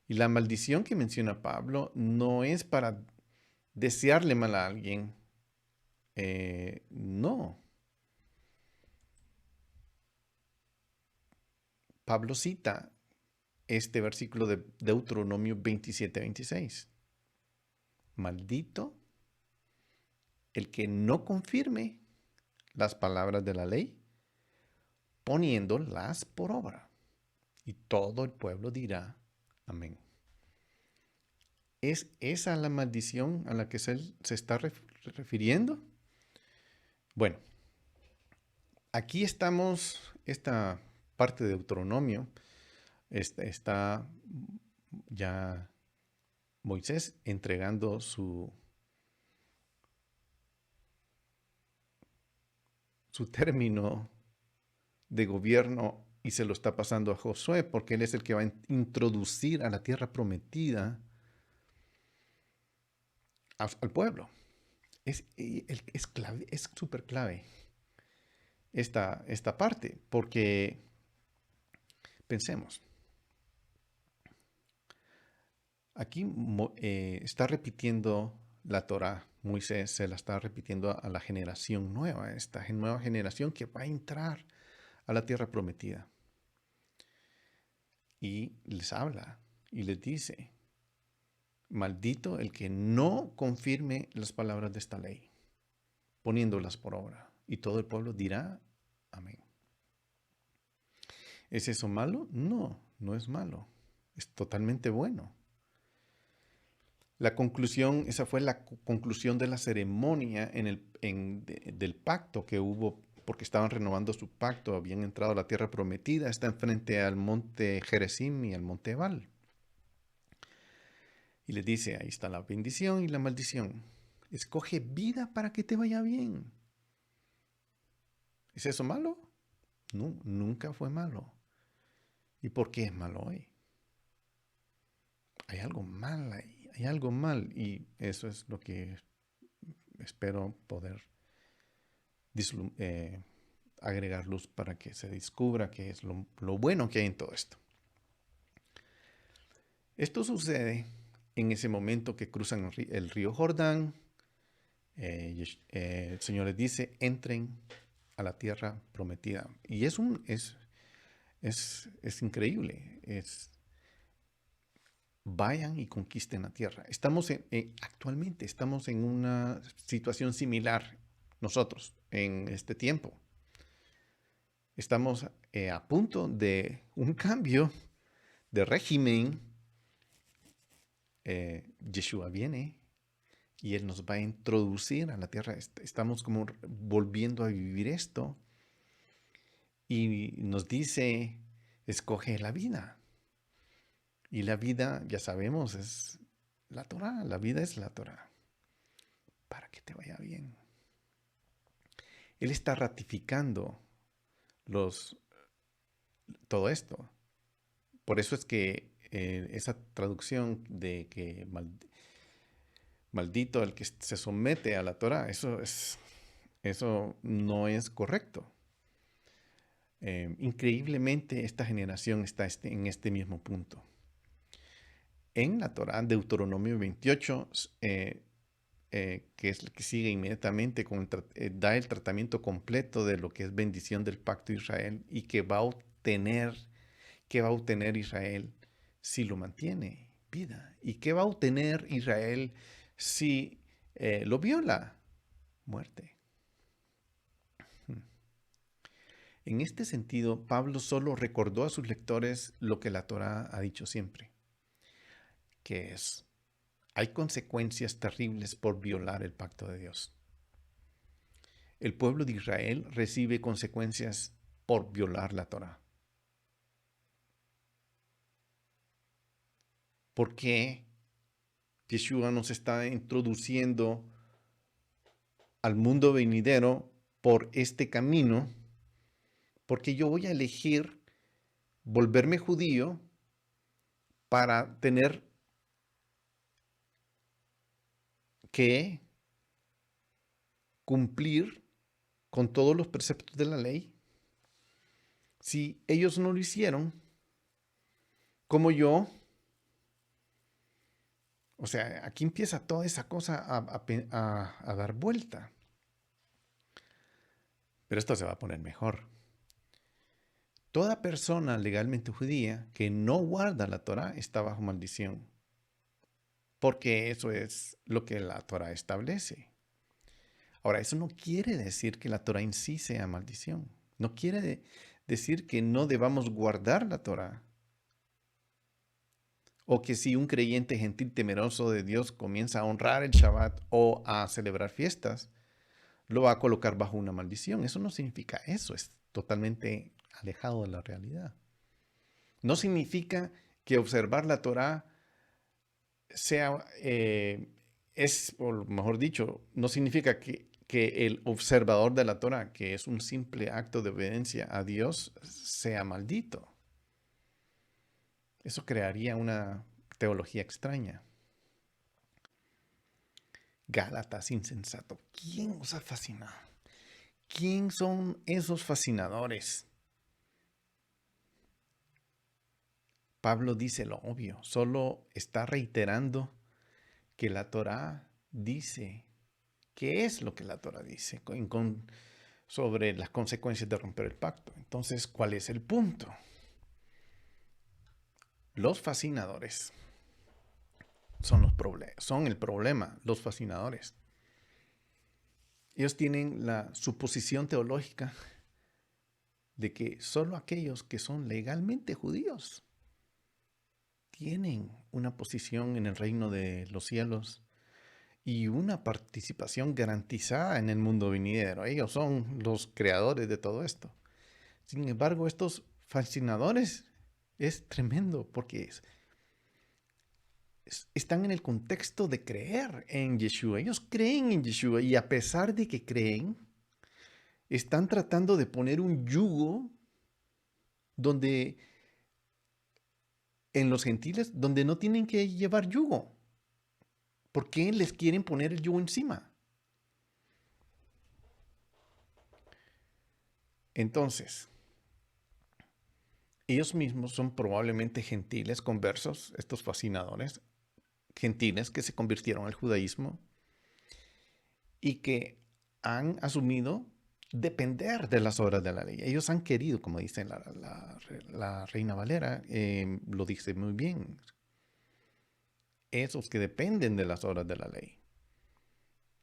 Y la maldición que menciona Pablo no es para desearle mal a alguien. No. Pablo cita este versículo de Deuteronomio 27:26. Maldito el que no confirme las palabras de la ley, poniéndolas por obra. Y todo el pueblo dirá, amén. ¿Es esa la maldición a la que se está refiriendo? Bueno, aquí estamos, esta parte de Deuteronomio, está ya Moisés entregando su término de gobierno y se lo está pasando a Josué porque él es el que va a introducir a la tierra prometida al pueblo. Es clave, es súper clave esta parte porque pensemos, aquí está repitiendo la Torá. Moisés se la está repitiendo a la generación nueva, esta nueva generación que va a entrar a la tierra prometida. Y les habla y les dice, maldito el que no confirme las palabras de esta ley, poniéndolas por obra. Y todo el pueblo dirá, amén. ¿Es eso malo? No, no es malo. Es totalmente bueno. La conclusión, esa fue la conclusión de la ceremonia del pacto que hubo, porque estaban renovando su pacto, habían entrado a la tierra prometida, está enfrente al monte Gerizim y al monte Ebal. Y le dice, ahí está la bendición y la maldición. Escoge vida para que te vaya bien. ¿Es eso malo? No, nunca fue malo. ¿Y por qué es malo hoy? Hay algo mal ahí, hay algo mal. Y eso es lo que espero poder agregar luz para que se descubra qué es lo bueno que hay en todo esto. Esto sucede en ese momento que cruzan el río Jordán. El Señor les dice, entren a la tierra prometida. Y es increíble. Vayan y conquisten la tierra. Actualmente estamos en una situación similar nosotros en este tiempo. Estamos a punto de un cambio de régimen. Yeshua viene y Él nos va a introducir a la tierra. Estamos como volviendo a vivir esto. Y nos dice, escoge la vida. Y la vida, ya sabemos, es la Torah. La vida es la Torah. Para que te vaya bien. Él está ratificando todo esto. Por eso es que esa traducción de que maldito el que se somete a la Torah, eso no es correcto. Increíblemente esta generación está en este mismo punto. En la Torah, Deuteronomio 28, que es el que sigue inmediatamente, da el tratamiento completo de lo que es bendición del pacto de Israel y que va a obtener Israel si lo mantiene, vida. ¿Y qué va a obtener Israel si lo viola? Muerte. En este sentido, Pablo solo recordó a sus lectores lo que la Torá ha dicho siempre, que es, hay consecuencias terribles por violar el pacto de Dios. El pueblo de Israel recibe consecuencias por violar la Torá. ¿Por qué Yeshua nos está introduciendo al mundo venidero por este camino? Porque yo voy a elegir volverme judío para tener que cumplir con todos los preceptos de la ley. Si ellos no lo hicieron, como yo, o sea, aquí empieza toda esa cosa a dar vuelta. Pero esto se va a poner mejor. Toda persona legalmente judía que no guarda la Torá está bajo maldición. Porque eso es lo que la Torá establece. Ahora, eso no quiere decir que la Torá en sí sea maldición. No quiere decir que no debamos guardar la Torá. O que si un creyente gentil temeroso de Dios comienza a honrar el Shabbat o a celebrar fiestas, lo va a colocar bajo una maldición. Eso no significa eso, es totalmente alejado de la realidad. No significa que observar la Torá sea, o mejor dicho, no significa que el observador de la Torá, que es un simple acto de obediencia a Dios, sea maldito. Eso crearía una teología extraña. Gálatas insensato. ¿Quién os ha fascinado? ¿Quién son esos fascinadores? Pablo dice lo obvio, solo está reiterando que la Torá dice. ¿Qué es lo que la Torá dice sobre las consecuencias de romper el pacto? Entonces, ¿cuál es el punto? Los fascinadores son el problema, los fascinadores. Ellos tienen la suposición teológica de que solo aquellos que son legalmente judíos tienen una posición en el reino de los cielos y una participación garantizada en el mundo venidero. Ellos son los creadores de todo esto. Sin embargo, estos fascinadores es tremendo porque están en el contexto de creer en Yeshua. Ellos creen en Yeshua y a pesar de que creen, están tratando de poner un yugo donde en los gentiles donde no tienen que llevar yugo. ¿Por qué les quieren poner el yugo encima? Entonces, ellos mismos son probablemente gentiles conversos, estos fascinadores, gentiles que se convirtieron al judaísmo y que han asumido depender de las obras de la ley. Ellos han querido, como dice la Reina Valera, lo dice muy bien, esos que dependen de las obras de la ley.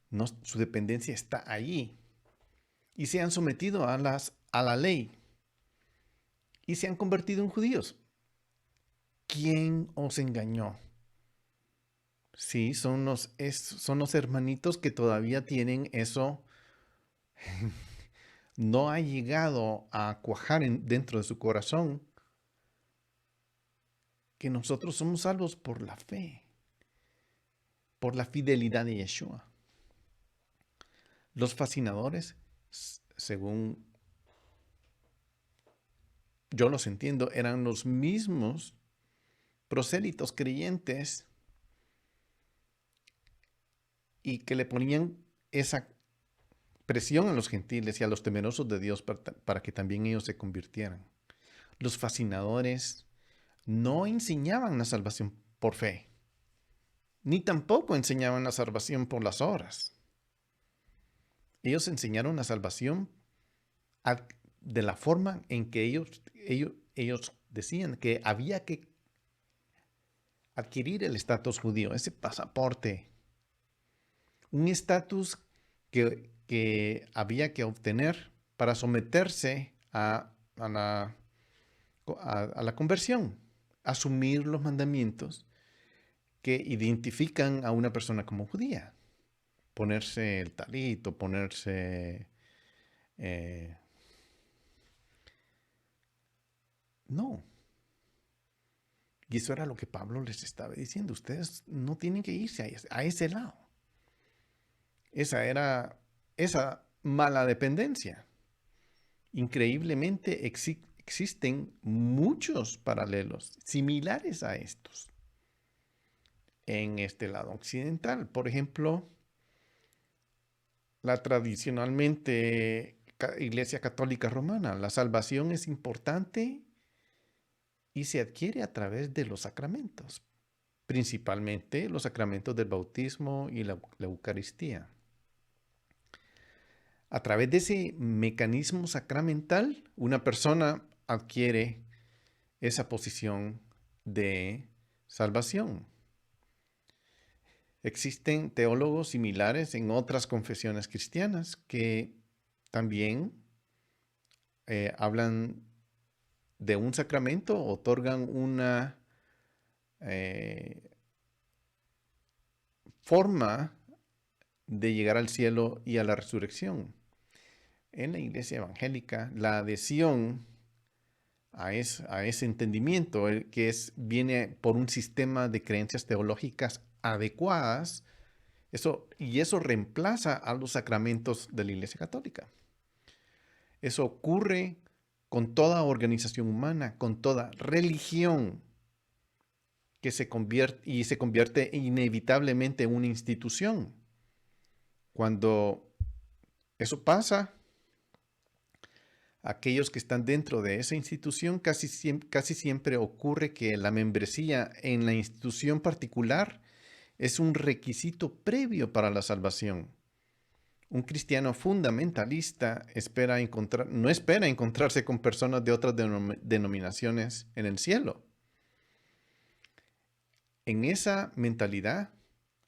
No, su dependencia está allí. Y se han sometido a la ley. Y se han convertido en judíos. ¿Quién os engañó? Sí, son los hermanitos que todavía tienen eso. No ha llegado a cuajar dentro de su corazón que nosotros somos salvos por la fe, por la fidelidad de Yeshua. Los fascinadores, según yo los entiendo, eran los mismos prosélitos creyentes y que le ponían esa presión a los gentiles y a los temerosos de Dios para que también ellos se convirtieran. Los fascinadores no enseñaban la salvación por fe, ni tampoco enseñaban la salvación por las obras. Ellos enseñaron la salvación de la forma en que ellos decían que había que adquirir el estatus judío, ese pasaporte, un estatus que había que obtener para someterse a la conversión, asumir los mandamientos que identifican a una persona como judía. Ponerse el talito, ponerse... no. Y eso era lo que Pablo les estaba diciendo. Ustedes no tienen que irse a ese lado. Esa era esa mala dependencia. Increíblemente existen muchos paralelos similares a estos en este lado occidental. Por ejemplo, la tradicionalmente Iglesia Católica Romana, la salvación es importante y se adquiere a través de los sacramentos, principalmente los sacramentos del bautismo y la Eucaristía. A través de ese mecanismo sacramental, una persona adquiere esa posición de salvación. Existen teólogos similares en otras confesiones cristianas que también hablan de un sacramento, otorgan una forma de llegar al cielo y a la resurrección. En la iglesia evangélica, la adhesión a ese entendimiento, viene por un sistema de creencias teológicas adecuadas, eso reemplaza a los sacramentos de la Iglesia Católica. Eso ocurre con toda organización humana, con toda religión que se convierte inevitablemente en una institución. Cuando eso pasa, aquellos que están dentro de esa institución, casi siempre ocurre que la membresía en la institución particular es un requisito previo para la salvación. Un cristiano fundamentalista no espera encontrarse con personas de otras denominaciones en el cielo. En esa mentalidad,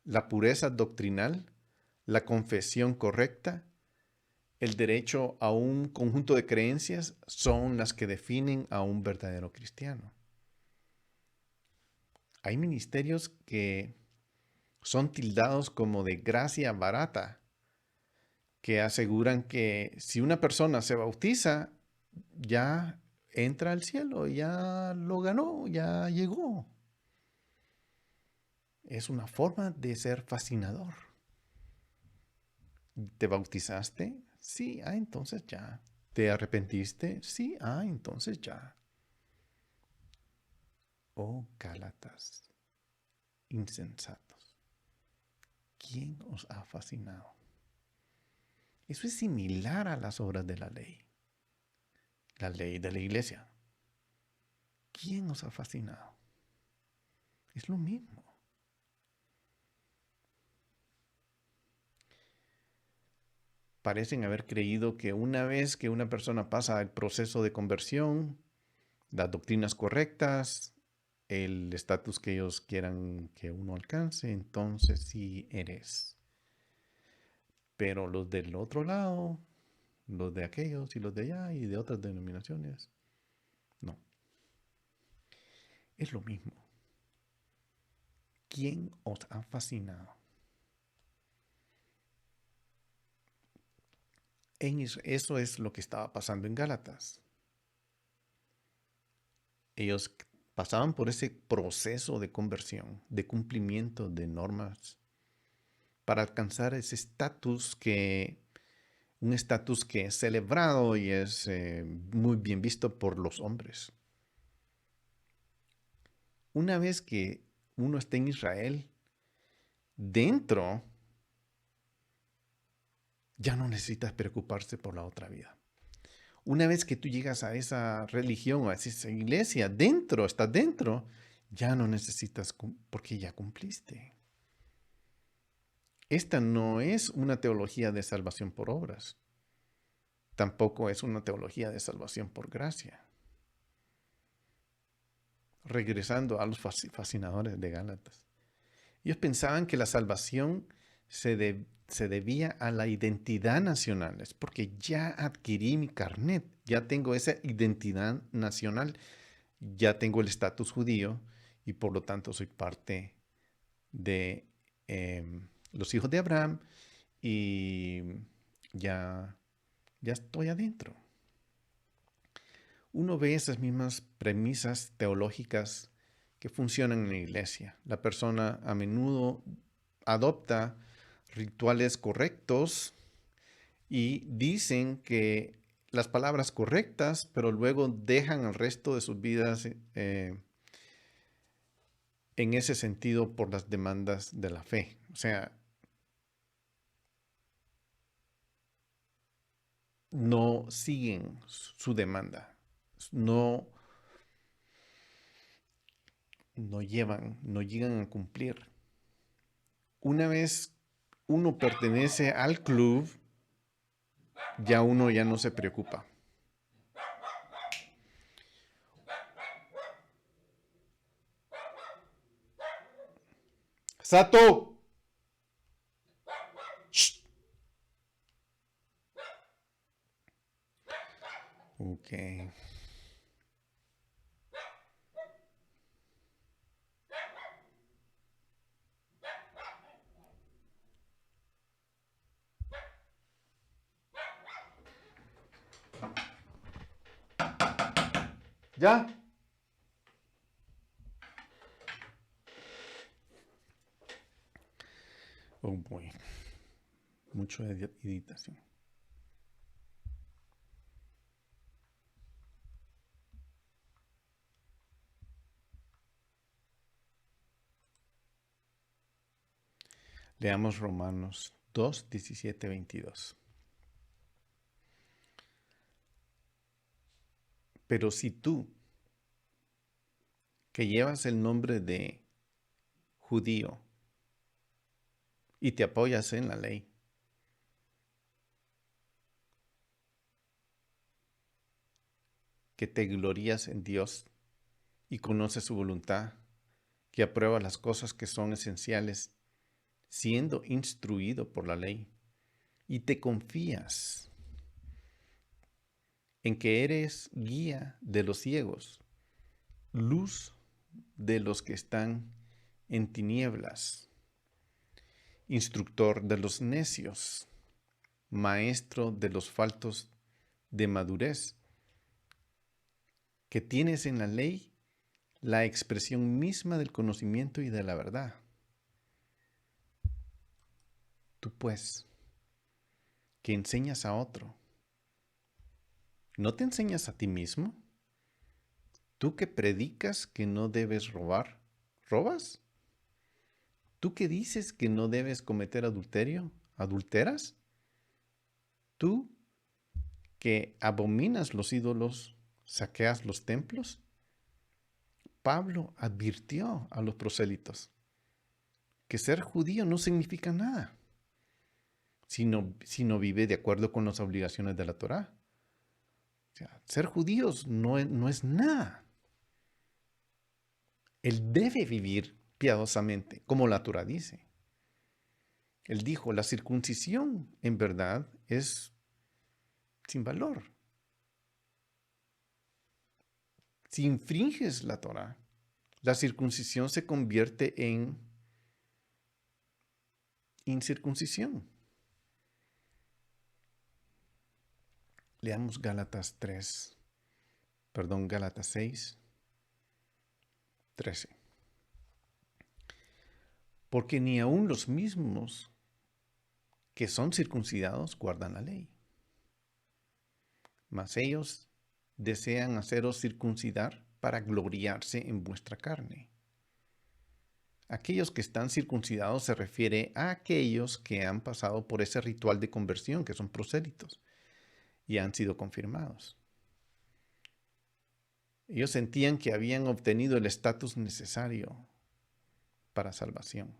la pureza doctrinal, la confesión correcta, el derecho a un conjunto de creencias son las que definen a un verdadero cristiano. Hay ministerios que son tildados como de gracia barata, que aseguran que si una persona se bautiza, ya entra al cielo, ya lo ganó, ya llegó. Es una forma de ser fascinador. ¿Te bautizaste? Sí, entonces ya. ¿Te arrepentiste? Sí, entonces ya. Oh, Gálatas, insensatos, ¿quién os ha fascinado? Eso es similar a las obras de la ley de la iglesia. ¿Quién os ha fascinado? Es lo mismo. Parecen haber creído que una vez que una persona pasa el proceso de conversión, las doctrinas correctas, el estatus que ellos quieran que uno alcance, entonces sí eres. Pero los del otro lado, los de aquellos y los de allá y de otras denominaciones, no. Es lo mismo. ¿Quién os ha fascinado? Eso es lo que estaba pasando en Gálatas. Ellos pasaban por ese proceso de conversión, de cumplimiento de normas, para alcanzar ese un estatus que es celebrado y es muy bien visto por los hombres. Una vez que uno está en Israel, dentro, ya no necesitas preocuparse por la otra vida. Una vez que tú llegas a esa religión, a esa iglesia, estás dentro, ya no necesitas porque ya cumpliste. Esta no es una teología de salvación por obras. Tampoco es una teología de salvación por gracia. Regresando a los fascinadores de Gálatas. Ellos pensaban que la salvación se debía a la identidad nacional. Es porque ya adquirí mi carnet, ya tengo esa identidad nacional, ya tengo el estatus judío y por lo tanto soy parte de los hijos de Abraham y ya estoy adentro. Uno ve esas mismas premisas teológicas que funcionan en la iglesia. La persona a menudo adopta rituales correctos y dicen que las palabras correctas, pero luego dejan el resto de sus vidas en ese sentido por las demandas de la fe. O sea, no siguen su demanda, no llegan a cumplir. Una vez uno pertenece al club, uno ya no se preocupa. ¡Sato! ¡Shh! Ok. ¿Ya? Oh, boy. Mucho editación. Leamos Romanos 2, 17, 22. Pero si tú, que llevas el nombre de judío y te apoyas en la ley, que te glorías en Dios y conoces su voluntad, que aprueba las cosas que son esenciales, siendo instruido por la ley, y te confías en que eres guía de los ciegos, luz de los que están en tinieblas, instructor de los necios, maestro de los faltos de madurez, que tienes en la ley la expresión misma del conocimiento y de la verdad. Tú pues, que enseñas a otro, ¿no te enseñas a ti mismo? ¿Tú que predicas que no debes robar, robas? ¿Tú que dices que no debes cometer adulterio, adulteras? ¿Tú que abominas los ídolos, saqueas los templos? Pablo advirtió a los prosélitos que ser judío no significa nada si no vive de acuerdo con las obligaciones de la Torá. O sea, ser judíos no es nada. Él debe vivir piadosamente, como la Torá dice. Él dijo, la circuncisión en verdad es sin valor. Si infringes la Torá, la circuncisión se convierte en incircuncisión. Leamos Gálatas 6, 13. Porque ni aun los mismos que son circuncidados guardan la ley, mas ellos desean haceros circuncidar para gloriarse en vuestra carne. Aquellos que están circuncidados se refiere a aquellos que han pasado por ese ritual de conversión, que son prosélitos, y han sido confirmados. Ellos sentían que habían obtenido el estatus necesario para salvación.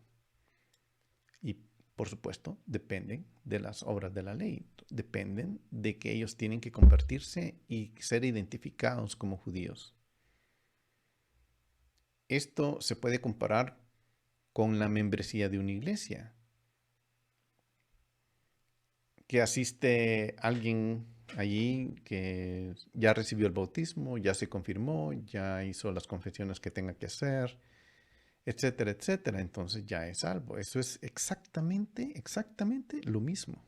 Y, por supuesto, dependen de las obras de la ley. Dependen de que ellos tienen que convertirse y ser identificados como judíos. Esto se puede comparar con la membresía de una iglesia. Que asiste alguien allí que ya recibió el bautismo, ya se confirmó, ya hizo las confesiones que tenga que hacer, etcétera, etcétera. Entonces ya es salvo. Eso es exactamente lo mismo.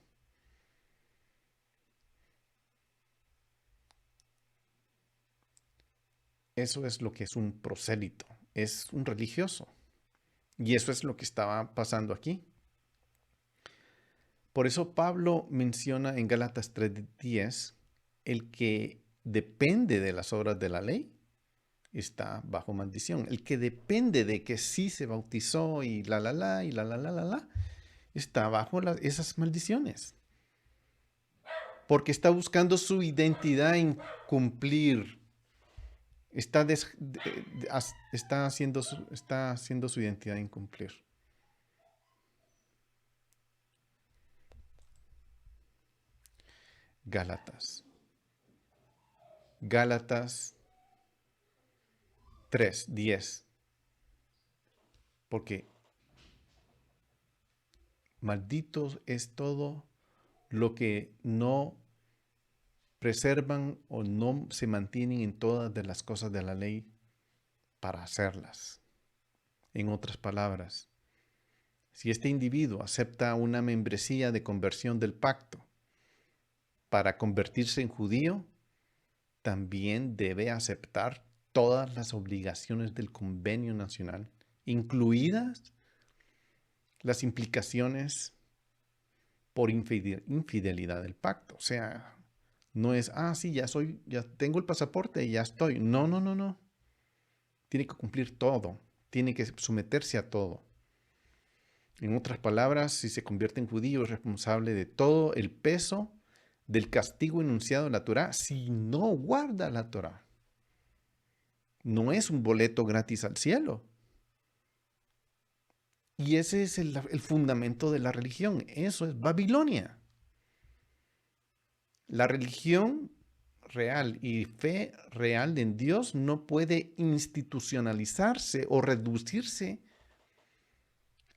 Eso es lo que es un prosélito, es un religioso. Y eso es lo que estaba pasando aquí. Por eso Pablo menciona en Gálatas 3:10, el que depende de las obras de la ley está bajo maldición. El que depende de que sí se bautizó y está bajo esas maldiciones. Porque está buscando su identidad en cumplir. Está haciendo su identidad en cumplir. Gálatas 3:10. Porque maldito es todo lo que no preservan o no se mantienen en todas de las cosas de la ley para hacerlas. En otras palabras, si este individuo acepta una membresía de conversión del pacto para convertirse en judío, también debe aceptar todas las obligaciones del convenio nacional, incluidas las implicaciones por infidelidad del pacto. O sea, no es, sí, ya tengo el pasaporte y ya estoy. No, no, no, no. Tiene que cumplir todo. Tiene que someterse a todo. En otras palabras, si se convierte en judío, es responsable de todo el peso del castigo enunciado en la Torá si no guarda la Torá. No es un boleto gratis al cielo. Y ese es el fundamento de la religión. Eso es Babilonia. La religión real y fe real en Dios no puede institucionalizarse o reducirse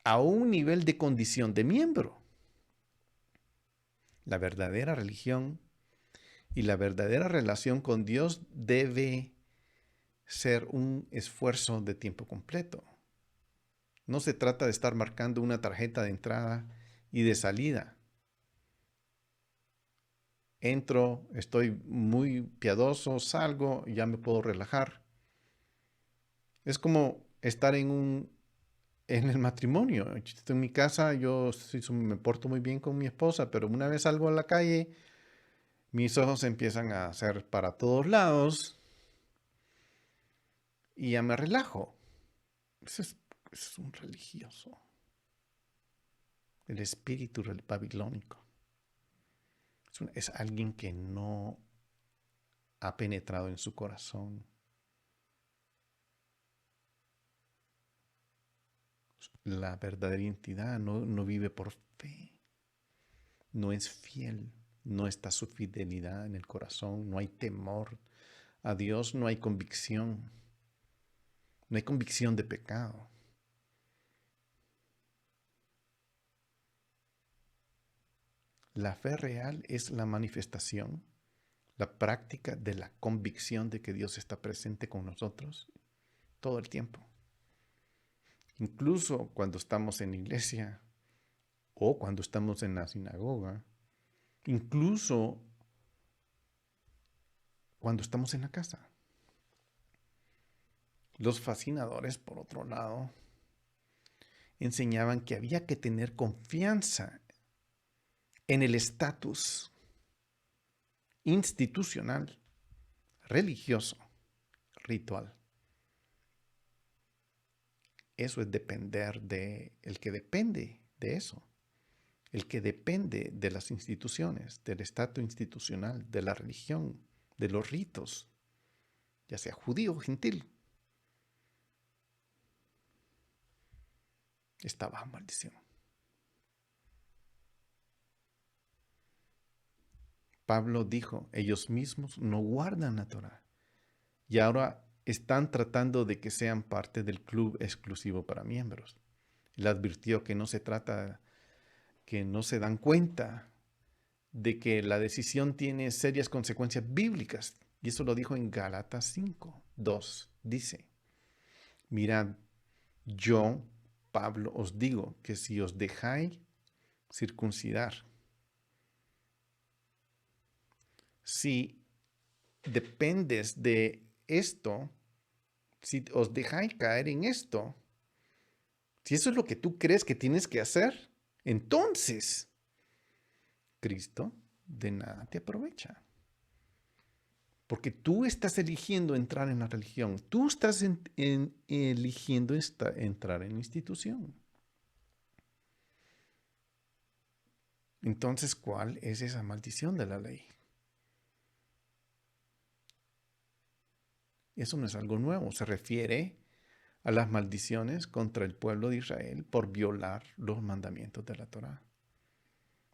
a un nivel de condición de miembro. La verdadera religión y la verdadera relación con Dios debe ser un esfuerzo de tiempo completo. No se trata de estar marcando una tarjeta de entrada y de salida. Entro, estoy muy piadoso, salgo, ya me puedo relajar. Es como estar en el matrimonio. Estoy en mi casa, yo me porto muy bien con mi esposa, pero una vez salgo a la calle, mis ojos empiezan a hacer para todos lados y ya me relajo. Ese es un religioso. El espíritu babilónico. Es alguien que no ha penetrado en su corazón. La verdadera identidad no vive por fe. No es fiel. No está su fidelidad en el corazón. No hay temor a Dios. No hay convicción. No hay convicción de pecado. La fe real es la manifestación, la práctica de la convicción de que Dios está presente con nosotros todo el tiempo. Incluso cuando estamos en la iglesia o cuando estamos en la sinagoga, incluso cuando estamos en la casa. Los fascinadores, por otro lado, enseñaban que había que tener confianza en el estatus institucional, religioso, ritual. Eso es depender el que depende de eso. El que depende de las instituciones, del estatus institucional, de la religión, de los ritos, ya sea judío o gentil, está bajo maldición. Pablo dijo, ellos mismos no guardan la Torá y ahora están tratando de que sean parte del club exclusivo para miembros. Él advirtió que no se trata, que no se dan cuenta de que la decisión tiene serias consecuencias bíblicas. Y eso lo dijo en Gálatas 5:2. Dice, mirad, yo, Pablo, os digo que si os dejáis circuncidar, si dependes de esto, si os dejáis caer en esto, si eso es lo que tú crees que tienes que hacer, entonces Cristo de nada te aprovecha. Porque tú estás eligiendo entrar en la religión. Tú estás eligiendo entrar en la institución. Entonces, ¿cuál es esa maldición de la ley? Eso no es algo nuevo. Se refiere a las maldiciones contra el pueblo de Israel por violar los mandamientos de la Torá.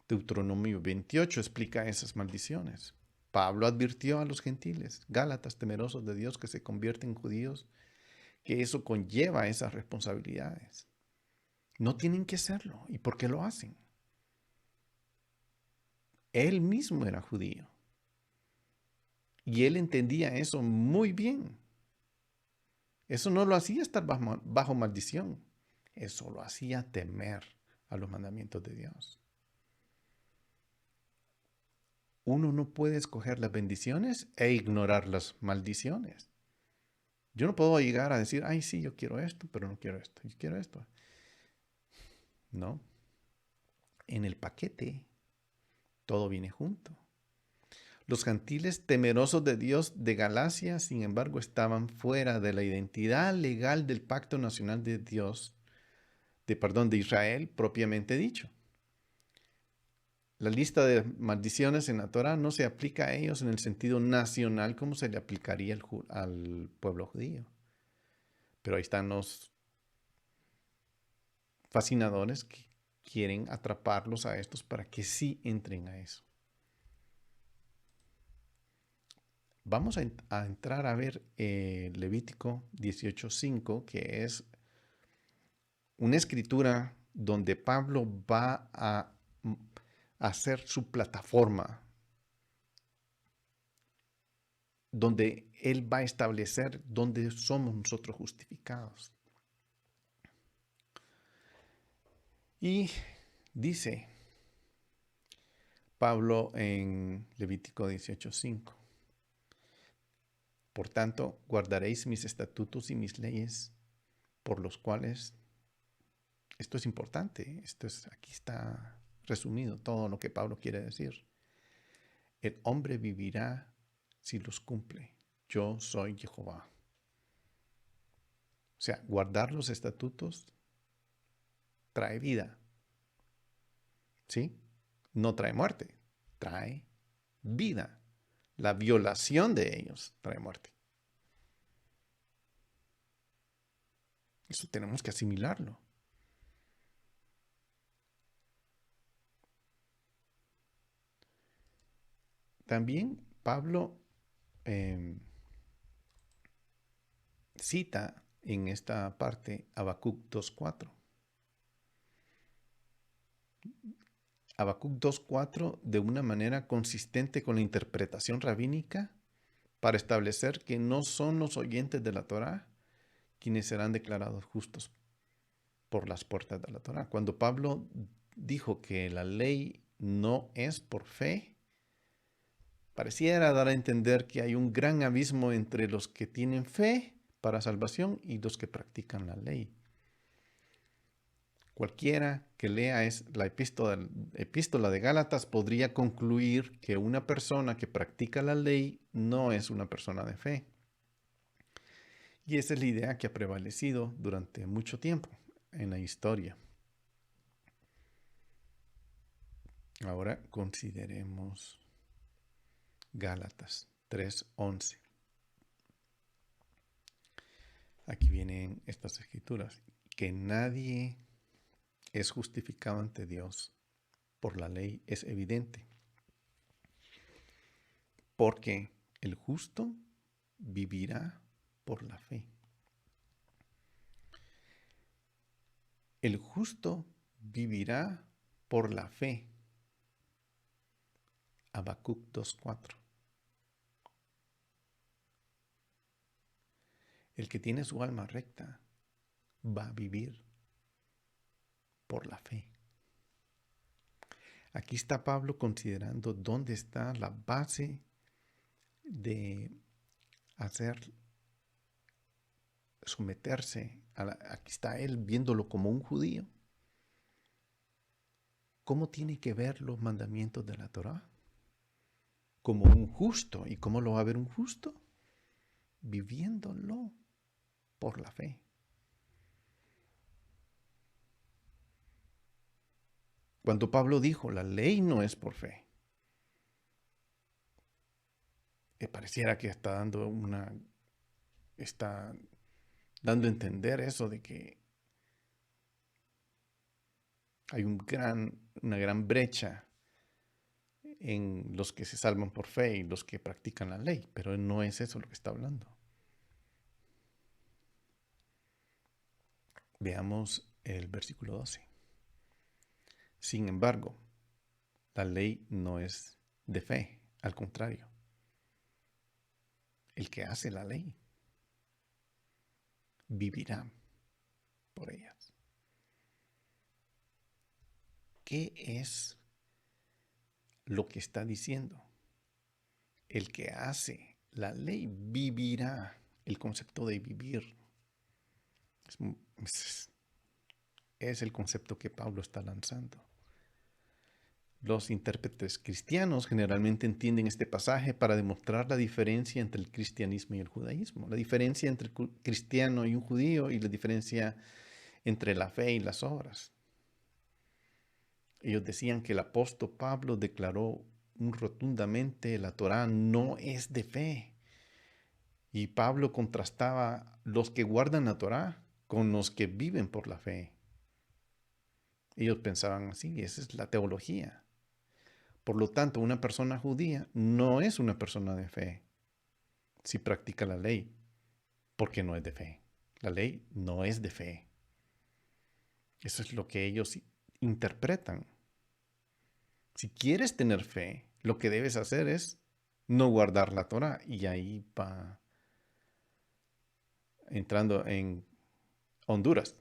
Deuteronomio 28 explica esas maldiciones. Pablo advirtió a los gentiles, gálatas temerosos de Dios que se convierten en judíos, que eso conlleva esas responsabilidades. No tienen que hacerlo. ¿Y por qué lo hacen? Él mismo era judío. Y él entendía eso muy bien. Eso no lo hacía estar bajo maldición. Eso lo hacía temer a los mandamientos de Dios. uno no puede escoger las bendiciones e ignorar las maldiciones. Yo no puedo llegar a decir, ay, sí, yo quiero esto, pero no quiero esto, yo quiero esto. No. En el paquete todo viene junto. Los gentiles temerosos de Dios de Galacia, sin embargo, estaban fuera de la identidad legal del pacto nacional de Dios, de Israel propiamente dicho. La lista de maldiciones en la Torah no se aplica a ellos en el sentido nacional como se le aplicaría al pueblo judío. Pero ahí están los fascinadores que quieren atraparlos a estos para que sí entren a eso. Vamos a entrar a ver Levítico 18:5, que es una escritura donde Pablo va a hacer su plataforma, donde él va a establecer dónde somos nosotros justificados. Y dice Pablo en Levítico 18:5, por tanto, guardaréis mis estatutos y mis leyes, por los cuales, esto es importante, aquí está resumido todo lo que Pablo quiere decir. El hombre vivirá si los cumple. Yo soy Jehová. O sea, guardar los estatutos trae vida. ¿Sí? No trae muerte, trae vida. La violación de ellos trae muerte. Eso tenemos que asimilarlo. También Pablo cita en esta parte Habacuc 2:4. Habacuc 2:4 de una manera consistente con la interpretación rabínica para establecer que no son los oyentes de la Torá quienes serán declarados justos por las puertas de la Torá. Cuando Pablo dijo que la ley no es por fe, pareciera dar a entender que hay un gran abismo entre los que tienen fe para salvación y los que practican la ley. Cualquiera que lea la epístola de Gálatas podría concluir que una persona que practica la ley no es una persona de fe. Y esa es la idea que ha prevalecido durante mucho tiempo en la historia. Ahora consideremos Gálatas 3:11. Aquí vienen estas escrituras. Que nadie es justificado ante Dios por la ley es evidente. Porque el justo vivirá por la fe. El justo vivirá por la fe. Habacuc 2:4. El que tiene su alma recta va a vivir por la fe. Aquí está Pablo considerando dónde está la base de someterse. Aquí está él viéndolo como un judío. ¿Cómo tiene que ver los mandamientos de la Torá? Como un justo. ¿Y cómo lo va a ver un justo? Viviéndolo por la fe. Cuando Pablo dijo, la ley no es por fe, pareciera que está dando a entender eso de que hay una gran brecha en los que se salvan por fe y los que practican la ley, pero no es eso lo que está hablando. Veamos el versículo 12. Sin embargo, la ley no es de fe, al contrario. El que hace la ley vivirá por ellas. ¿Qué es lo que está diciendo? el que hace la ley vivirá. El concepto de vivir es el concepto que Pablo está lanzando. Los intérpretes cristianos generalmente entienden este pasaje para demostrar la diferencia entre el cristianismo y el judaísmo, la diferencia entre el cristiano y un judío y la diferencia entre la fe y las obras. Ellos decían que el apóstol Pablo declaró rotundamente la Torá no es de fe. Y Pablo contrastaba los que guardan la Torá con los que viven por la fe. Ellos pensaban así, esa es la teología. Por lo tanto, una persona judía no es una persona de fe si practica la ley, porque no es de fe. La ley no es de fe. Eso es lo que ellos interpretan. Si quieres tener fe, lo que debes hacer es no guardar la Torá. Y ahí va entrando en Honduras.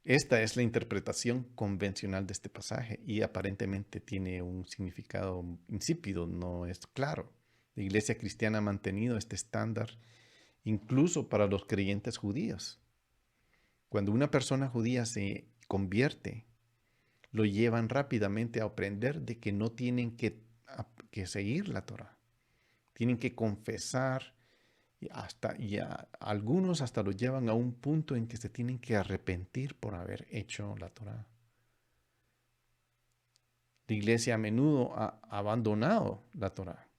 Esta es la interpretación convencional de este pasaje y aparentemente tiene un significado insípido, no es claro. La Iglesia cristiana ha mantenido este estándar incluso para los creyentes judíos. Cuando una persona judía se convierte, lo llevan rápidamente a aprender de que no tienen que seguir la Torá. Tienen que confesar algunos hasta lo llevan a un punto en que se tienen que arrepentir por haber hecho la Torá. La iglesia a menudo ha abandonado la Torá.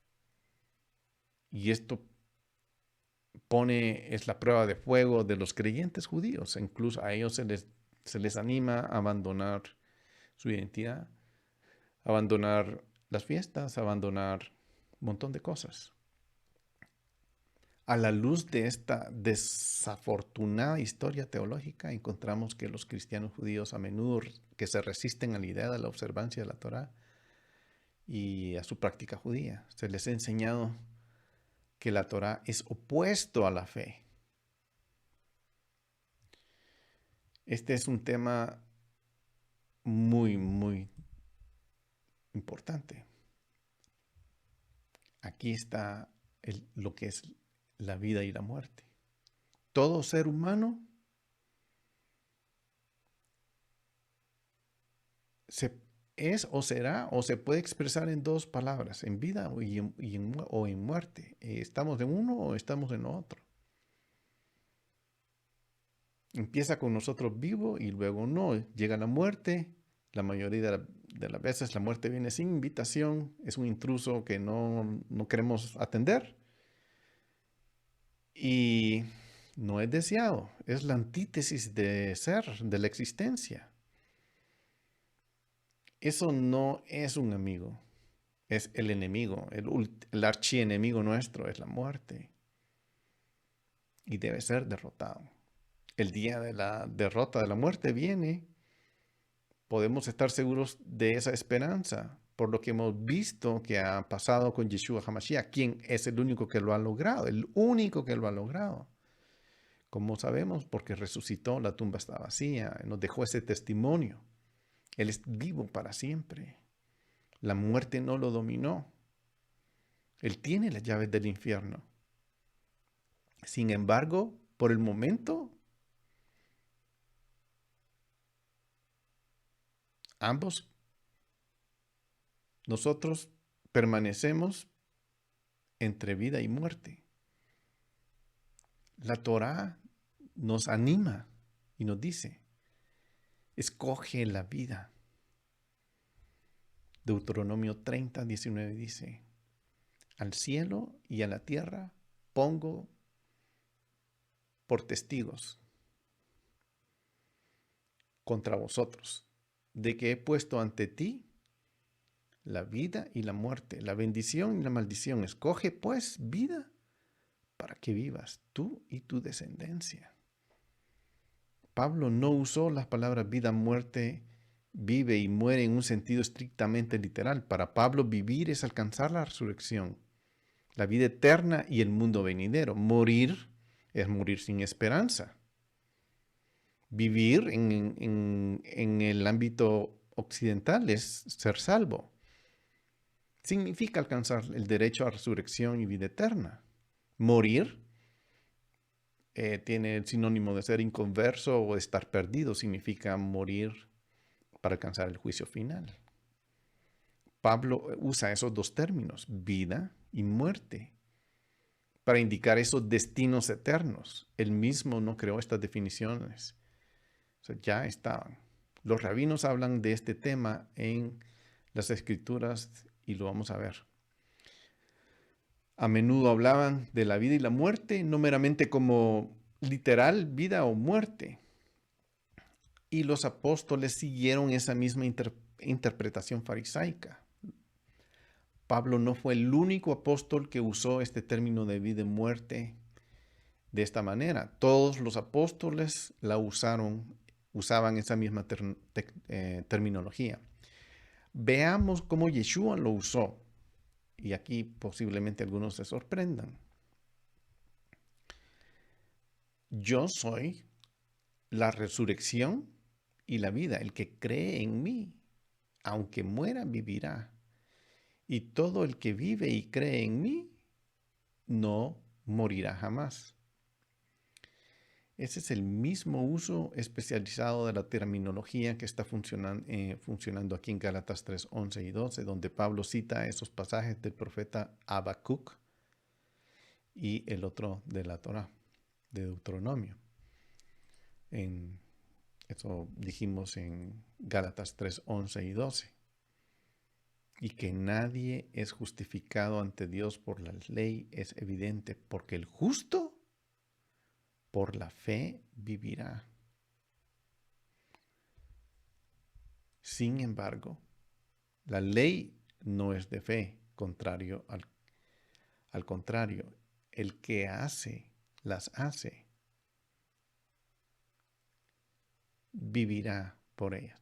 Y esto es la prueba de fuego de los creyentes judíos. Incluso a ellos se les anima a abandonar su identidad, abandonar las fiestas, abandonar un montón de cosas. A la luz de esta desafortunada historia teológica, encontramos que los cristianos judíos a menudo que se resisten a la idea de la observancia de la Torá y a su práctica judía. Se les ha enseñado que la Torá es opuesto a la fe. Este es un tema muy, muy importante. Aquí está lo que es la vida y la muerte. Todo ser humano es o será o se puede expresar en dos palabras, en vida o en muerte. ¿Estamos en uno o estamos en otro? Empieza con nosotros vivo y luego no. Llega la muerte. La mayoría de las veces la muerte viene sin invitación. Es un intruso que no queremos atender. Y no es deseado. Es la antítesis de ser, de la existencia. Eso no es un amigo. Es el enemigo. El archienemigo nuestro es la muerte. Y debe ser derrotado. El día de la derrota de la muerte viene. Podemos estar seguros de esa esperanza por lo que hemos visto que ha pasado con Yeshua HaMashiach, quien es el único que lo ha logrado, el único que lo ha logrado. Como sabemos, porque resucitó, la tumba está vacía, nos dejó ese testimonio. Él es vivo para siempre. La muerte no lo dominó. Él tiene las llaves del infierno. Sin embargo, por el momento, nosotros permanecemos entre vida y muerte. La Torá nos anima y nos dice, escoge la vida. Deuteronomio 30, 19 dice, al cielo y a la tierra pongo por testigos contra vosotros, de que he puesto ante ti la vida y la muerte, la bendición y la maldición. Escoge pues vida para que vivas tú y tu descendencia. Pablo no usó las palabras vida, muerte, vive y muere en un sentido estrictamente literal. Para Pablo, vivir es alcanzar la resurrección, la vida eterna y el mundo venidero. Morir es morir sin esperanza. Vivir en el ámbito occidental es ser salvo. significa alcanzar el derecho a resurrección y vida eterna. Morir tiene el sinónimo de ser inconverso o estar perdido, significa morir para alcanzar el juicio final. Pablo usa esos dos términos, vida y muerte, para indicar esos destinos eternos. Él mismo no creó estas definiciones. O sea, ya estaban. Los rabinos hablan de este tema en las escrituras y lo vamos a ver. A menudo hablaban de la vida y la muerte, no meramente como literal vida o muerte. Y los apóstoles siguieron esa misma interpretación farisaica. Pablo no fue el único apóstol que usó este término de vida y muerte de esta manera. Todos los apóstoles la usaban esa misma terminología. Veamos cómo Yeshua lo usó. Y aquí posiblemente algunos se sorprendan. Yo soy la resurrección y la vida. El que cree en mí, aunque muera, vivirá. Y todo el que vive y cree en mí, no morirá jamás. Ese es el mismo uso especializado de la terminología que está funcionando aquí en Gálatas 3, 11 y 12, donde Pablo cita esos pasajes del profeta Habacuc y el otro de la Torá, de Deuteronomio. Eso dijimos en Gálatas 3, 11 y 12. Y que nadie es justificado ante Dios por la ley es evidente, porque el justo por la fe vivirá. Sin embargo, la ley no es de fe, al contrario, el que las hace, vivirá por ellas.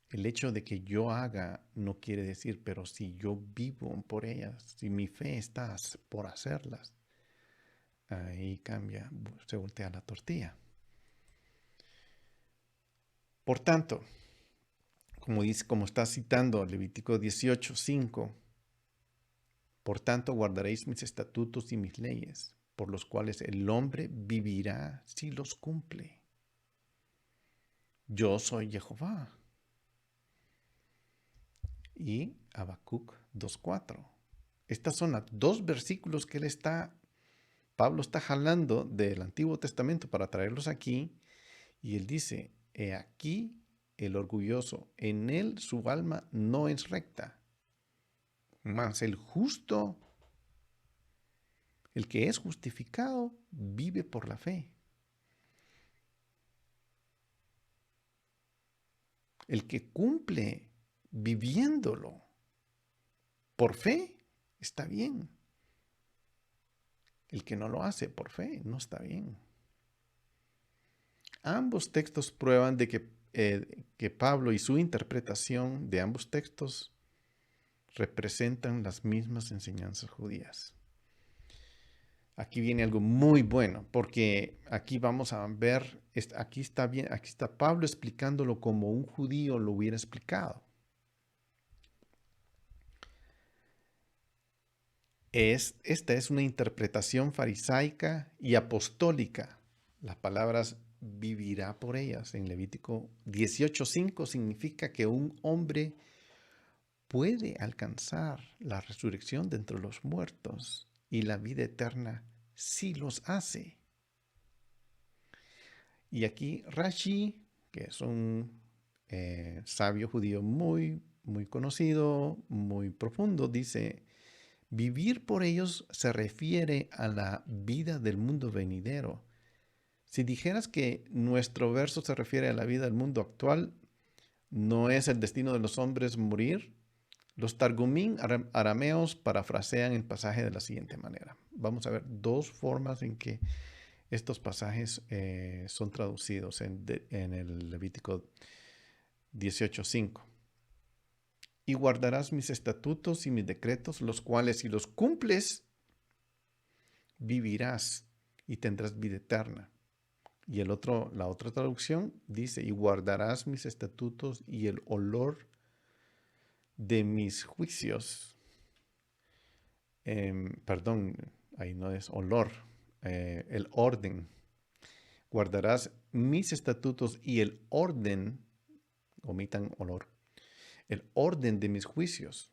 El hecho de que yo haga no quiere decir, pero si yo vivo por ellas, si mi fe está por hacerlas, ahí cambia, se voltea la tortilla. Por tanto, como está citando Levítico 18:5, por tanto guardaréis mis estatutos y mis leyes, por los cuales el hombre vivirá si los cumple. Yo soy Jehová. Y Habacuc 2:4. Estas son los dos versículos que Pablo está jalando del Antiguo Testamento para traerlos aquí. Y él dice, he aquí el orgulloso, en él su alma no es recta, mas el justo, el que es justificado, vive por la fe. El que cumple viviéndolo por fe, está bien. El que no lo hace por fe, no está bien. Ambos textos prueban de que Pablo y su interpretación de ambos textos representan las mismas enseñanzas judías. Aquí viene algo muy bueno, porque aquí vamos a ver, aquí está Pablo explicándolo como un judío lo hubiera explicado. Esta es una interpretación farisaica y apostólica. Las palabras vivirá por ellas en Levítico 18:5 significa que un hombre puede alcanzar la resurrección de entre los muertos y la vida eterna si los hace. Y aquí Rashi, que es un sabio judío muy, muy conocido, muy profundo, dice, vivir por ellos se refiere a la vida del mundo venidero. Si dijeras que nuestro verso se refiere a la vida del mundo actual, no es el destino de los hombres morir. Los targumín arameos parafrasean el pasaje de la siguiente manera. Vamos a ver dos formas en que estos pasajes son traducidos en el Levítico 18:5. Y guardarás mis estatutos y mis decretos, los cuales si los cumples, vivirás y tendrás vida eterna. Y la otra traducción dice, y guardarás mis estatutos y el olor de mis juicios. Perdón, ahí no es olor, el orden. Guardarás mis estatutos y el orden, omitan olor, el orden de mis juicios.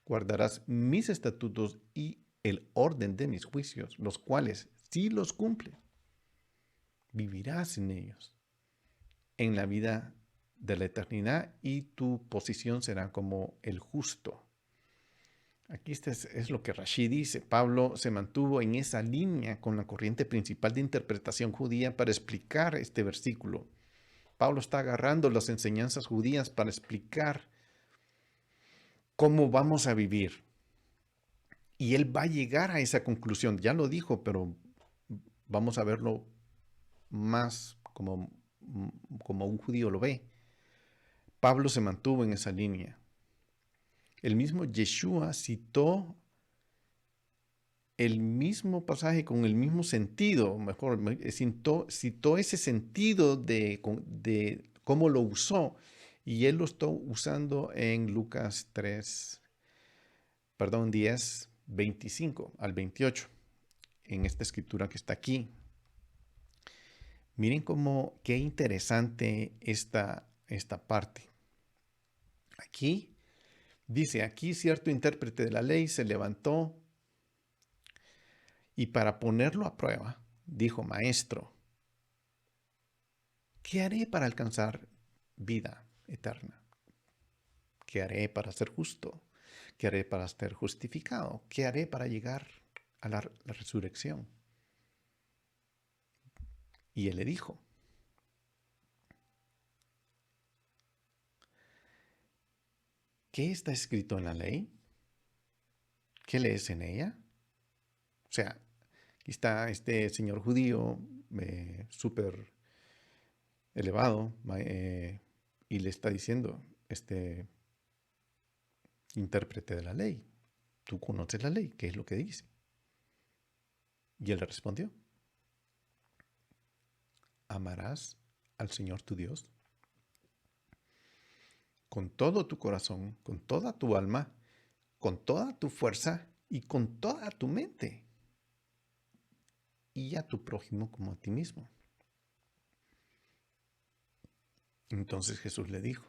Guardarás mis estatutos y el orden de mis juicios, los cuales, si los cumples, vivirás en ellos, en la vida de la eternidad, y tu posición será como el justo. Aquí es lo que Rashi dice. Pablo se mantuvo en esa línea con la corriente principal de interpretación judía para explicar este versículo. Pablo está agarrando las enseñanzas judías para explicar cómo vamos a vivir. Y él va a llegar a esa conclusión. Ya lo dijo, pero vamos a verlo más como un judío lo ve. Pablo se mantuvo en esa línea. El mismo Yeshua citó el mismo pasaje con el mismo sentido, mejor, citó ese sentido de cómo lo usó, y él lo está usando en Lucas 10, 25 al 28, en esta escritura que está aquí. Miren qué interesante esta parte. Aquí dice, aquí cierto intérprete de la ley se levantó y para ponerlo a prueba, dijo, Maestro, ¿qué haré para alcanzar vida eterna? ¿Qué haré para ser justo? ¿Qué haré para ser justificado? ¿Qué haré para llegar a la resurrección? Y él le dijo, ¿qué está escrito en la ley? ¿Qué lees en ella? O sea, aquí está este señor judío súper elevado, y le está diciendo, este intérprete de la ley, ¿tú conoces la ley? ¿Qué es lo que dice? Y él le respondió, amarás al Señor tu Dios con todo tu corazón, con toda tu alma, con toda tu fuerza y con toda tu mente, y a tu prójimo como a ti mismo. Entonces Jesús le dijo,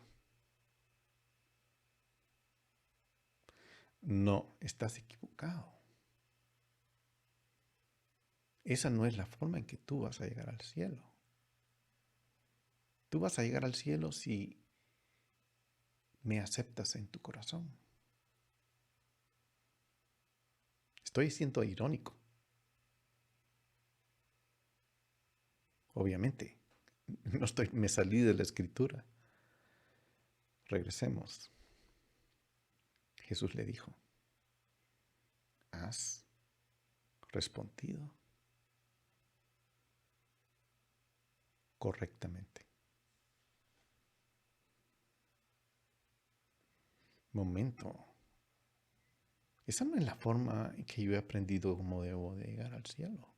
no, estás equivocado. Esa no es la forma en que tú vas a llegar al cielo. Tú vas a llegar al cielo si me aceptas en tu corazón. Estoy siendo irónico. Obviamente, me salí de la escritura. Regresemos. Jesús le dijo, has respondido correctamente. Momento. Esa no es la forma en que yo he aprendido cómo debo de llegar al cielo.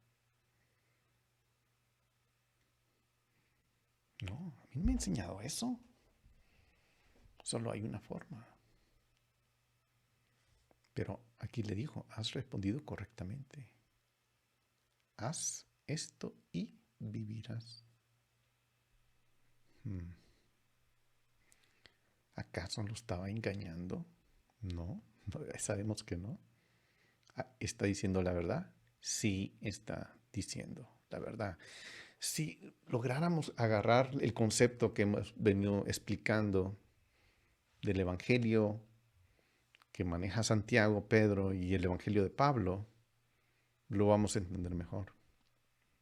No, a mí me ha enseñado eso. Solo hay una forma. Pero aquí le dijo, has respondido correctamente. Haz esto y vivirás. ¿Acaso lo estaba engañando? No, sabemos que no. ¿Está diciendo la verdad? Sí, está diciendo la verdad. Si lográramos agarrar el concepto que hemos venido explicando del Evangelio que maneja Santiago, Pedro y el Evangelio de Pablo, lo vamos a entender mejor.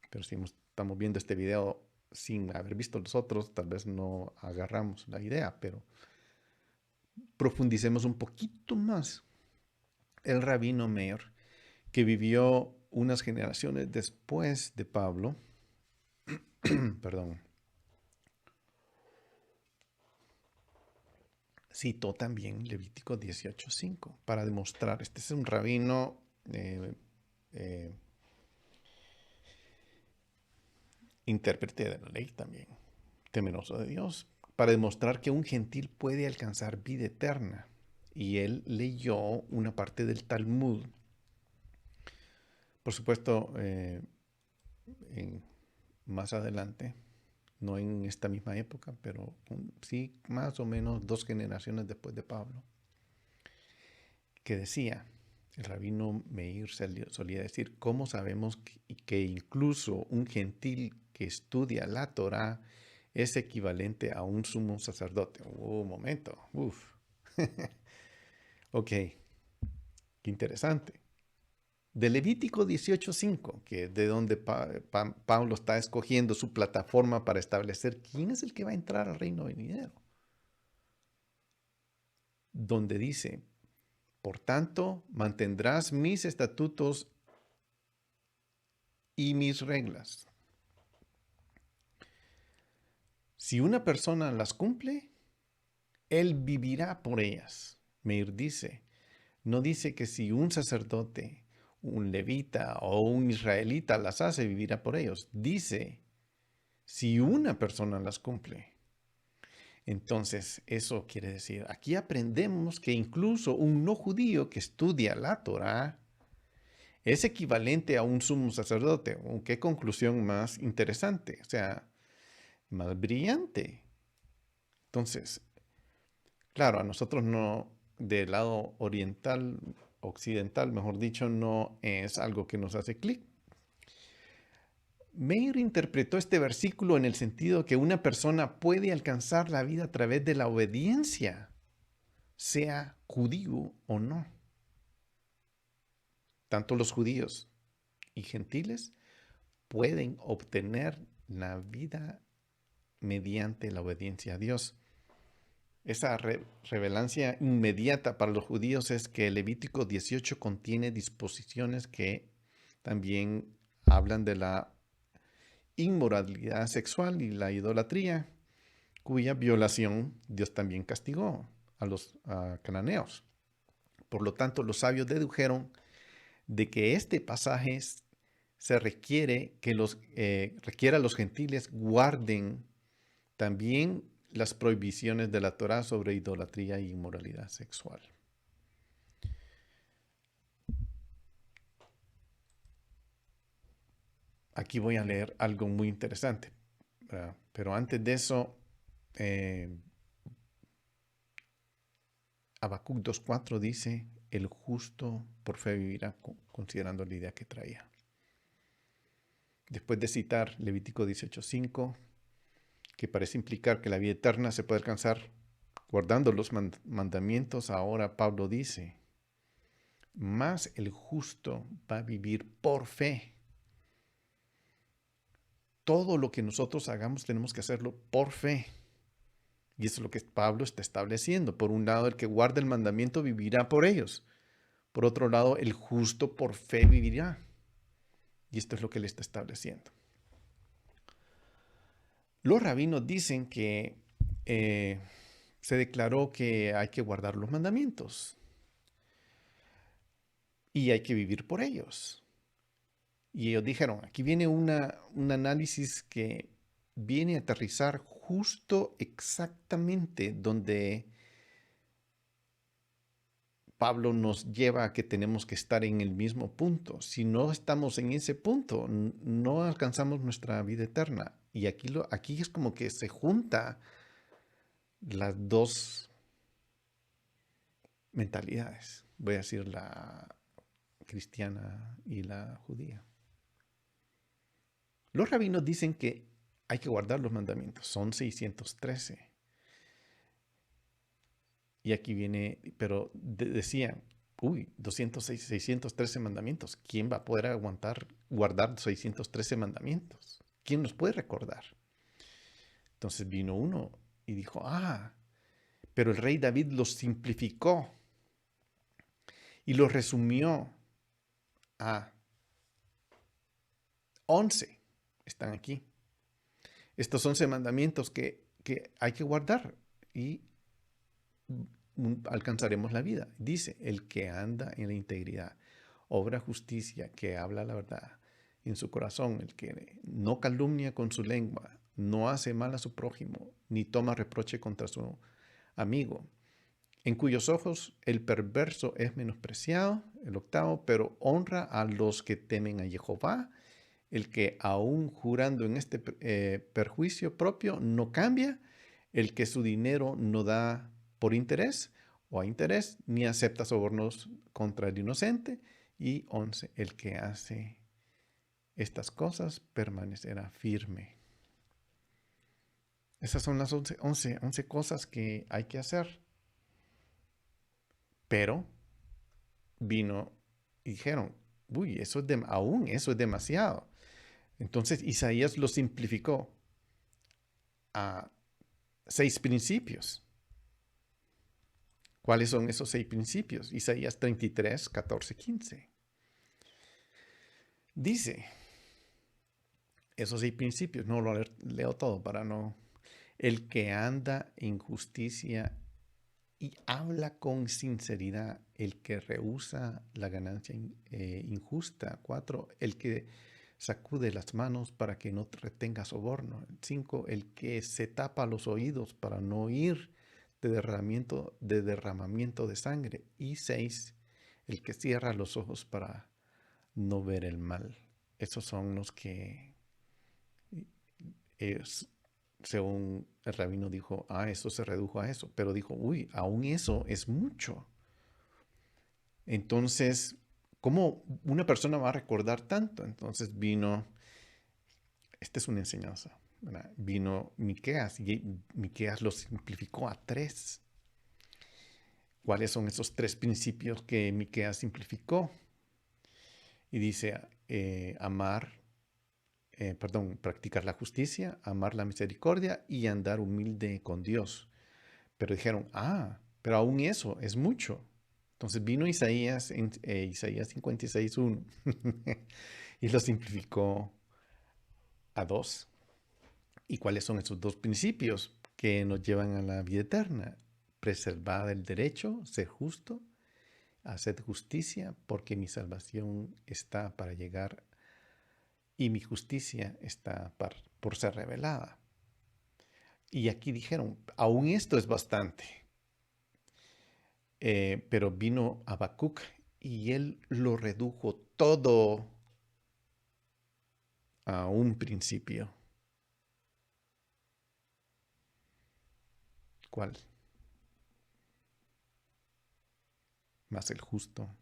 Pero si estamos viendo este video sin haber visto los otros, tal vez no agarramos la idea, pero profundicemos un poquito más. El rabino Meir, que vivió unas generaciones después de Pablo, perdón, citó también Levítico 18:5 para demostrar, este es un rabino intérprete de la ley también, temeroso de Dios, para demostrar que un gentil puede alcanzar vida eterna. Y él leyó una parte del Talmud. Por supuesto, más adelante, no en esta misma época, pero sí más o menos 2 generaciones después de Pablo, que decía, el rabino Meir solía decir, ¿cómo sabemos que incluso un gentil que estudia la Torá es equivalente a un sumo sacerdote? Un momento, Ok, qué interesante. De Levítico 18:5, que es de donde Pablo está escogiendo su plataforma para establecer quién es el que va a entrar al reino venidero. Donde dice, por tanto, mantendrás mis estatutos y mis reglas. Si una persona las cumple, él vivirá por ellas. Meir dice, no dice que si un sacerdote, un levita o un israelita las hace, vivirá por ellos. Dice, si una persona las cumple. Entonces, eso quiere decir, aquí aprendemos que incluso un no judío que estudia la Torá es equivalente a un sumo sacerdote. ¿Qué conclusión más interesante? O sea, más brillante. Entonces, claro, a nosotros no, del lado oriental, occidental, mejor dicho, no es algo que nos hace clic. Meir interpretó este versículo en el sentido que una persona puede alcanzar la vida a través de la obediencia, sea judío o no. Tanto los judíos y gentiles pueden obtener la vida mediante la obediencia a Dios. Esa revelancia inmediata para los judíos es que el Levítico 18 contiene disposiciones que también hablan de la inmoralidad sexual y la idolatría, cuya violación Dios también castigó a los cananeos. Por lo tanto, los sabios dedujeron de que este pasaje se requiera a los gentiles guarden también las prohibiciones de la Torá sobre idolatría y inmoralidad sexual. Aquí voy a leer algo muy interesante, ¿verdad? Pero antes de eso, Habacuc 2:4 dice, el justo por fe vivirá, considerando la idea que traía. Después de citar Levítico 18:5, que parece implicar que la vida eterna se puede alcanzar guardando los mandamientos, ahora Pablo dice, más el justo va a vivir por fe. Todo lo que nosotros hagamos tenemos que hacerlo por fe. Y eso es lo que Pablo está estableciendo. Por un lado, el que guarda el mandamiento vivirá por ellos. Por otro lado, el justo por fe vivirá. Y esto es lo que él está estableciendo. Los rabinos dicen que se declaró que hay que guardar los mandamientos y hay que vivir por ellos. Y ellos dijeron, aquí viene un análisis que viene a aterrizar justo exactamente donde Pablo nos lleva a que tenemos que estar en el mismo punto. Si no estamos en ese punto, no alcanzamos nuestra vida eterna. Y aquí es como que se junta las dos mentalidades. Voy a decir la cristiana y la judía. Los rabinos dicen que hay que guardar los mandamientos. Son 613. Y aquí viene, pero decían, 613 mandamientos. ¿Quién va a poder guardar 613 mandamientos? ¿Quién nos puede recordar? Entonces vino uno y dijo, pero el rey David los simplificó y los resumió a 11. Están aquí. Estos 11 mandamientos que hay que guardar y alcanzaremos la vida. Dice, el que anda en la integridad, obra justicia, que habla la verdad, en su corazón, el que no calumnia con su lengua, no hace mal a su prójimo, ni toma reproche contra su amigo, en cuyos ojos el perverso es menospreciado, el octavo, pero honra a los que temen a Jehová, el que aún jurando en este perjuicio propio no cambia, el que su dinero no da por interés o a interés, ni acepta sobornos contra el inocente, y 11, el que hace estas cosas permanecerá firme. Esas son las 11 cosas que hay que hacer. Pero vino y dijeron, uy, aún eso es demasiado. Entonces Isaías lo simplificó a 6 principios. ¿Cuáles son esos 6 principios? Isaías 33, 14, 15. Dice, esos 6 principios, no lo leo todo para no... El que anda en justicia y habla con sinceridad, el que rehúsa la ganancia injusta. 4, el que sacude las manos para que no retenga soborno. 5, el que se tapa los oídos para no oír de derramamiento de sangre. Y 6, el que cierra los ojos para no ver el mal. Esos son los que, según el rabino dijo, eso se redujo a eso. Pero dijo, uy, aún eso es mucho. Entonces, ¿cómo una persona va a recordar tanto? Entonces vino, esta es una enseñanza, ¿verdad? Vino Miqueas y Miqueas lo simplificó a 3. ¿Cuáles son esos 3 principios que Miqueas simplificó? Y dice, practicar la justicia, amar la misericordia y andar humilde con Dios. Pero dijeron, pero aún eso es mucho. Entonces vino Isaías, Isaías 56:1 y lo simplificó a 2. ¿Y cuáles son esos 2 principios que nos llevan a la vida eterna? Preservar el derecho, ser justo, hacer justicia, porque mi salvación está para llegar y mi justicia está por ser revelada. Y aquí dijeron, aún esto es bastante. Pero vino Habacuc y él lo redujo todo a un principio. ¿Cuál? Mas el justo,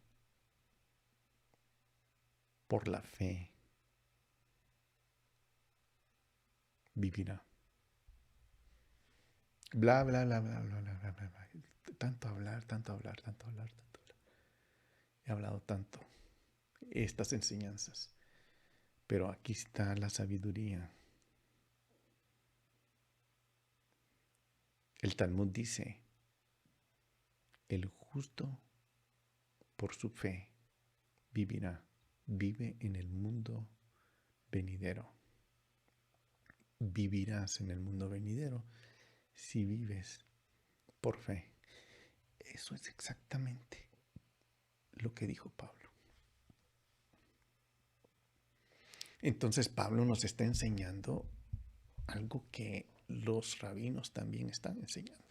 por la fe, vivirá. Bla, bla, bla, bla, bla, bla, bla, bla, bla. Tanto hablar, tanto hablar, tanto hablar, tanto hablar. He hablado tanto estas enseñanzas. Pero aquí está la sabiduría. El Talmud dice, el justo por su fe vivirá. Vive en el mundo venidero. Vivirás en el mundo venidero si vives por fe. Eso es exactamente lo que dijo Pablo. Entonces Pablo nos está enseñando algo que los rabinos también están enseñando.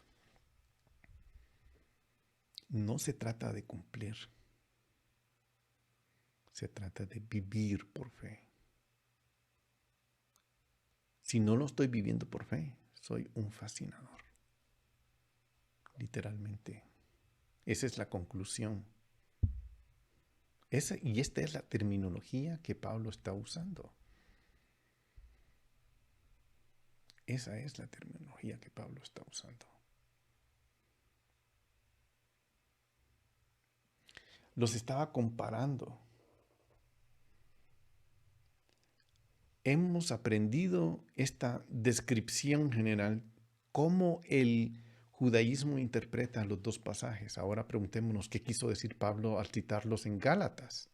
No se trata de cumplir, se trata de vivir por fe. Si no lo estoy viviendo por fe, soy un fascinador. Literalmente. Esa es la conclusión. Y esta es la terminología que Pablo está usando. Esa es la terminología que Pablo está usando. Los estaba comparando. Hemos aprendido esta descripción general, cómo el judaísmo interpreta los 2 pasajes. Ahora preguntémonos qué quiso decir Pablo al citarlos en Gálatas.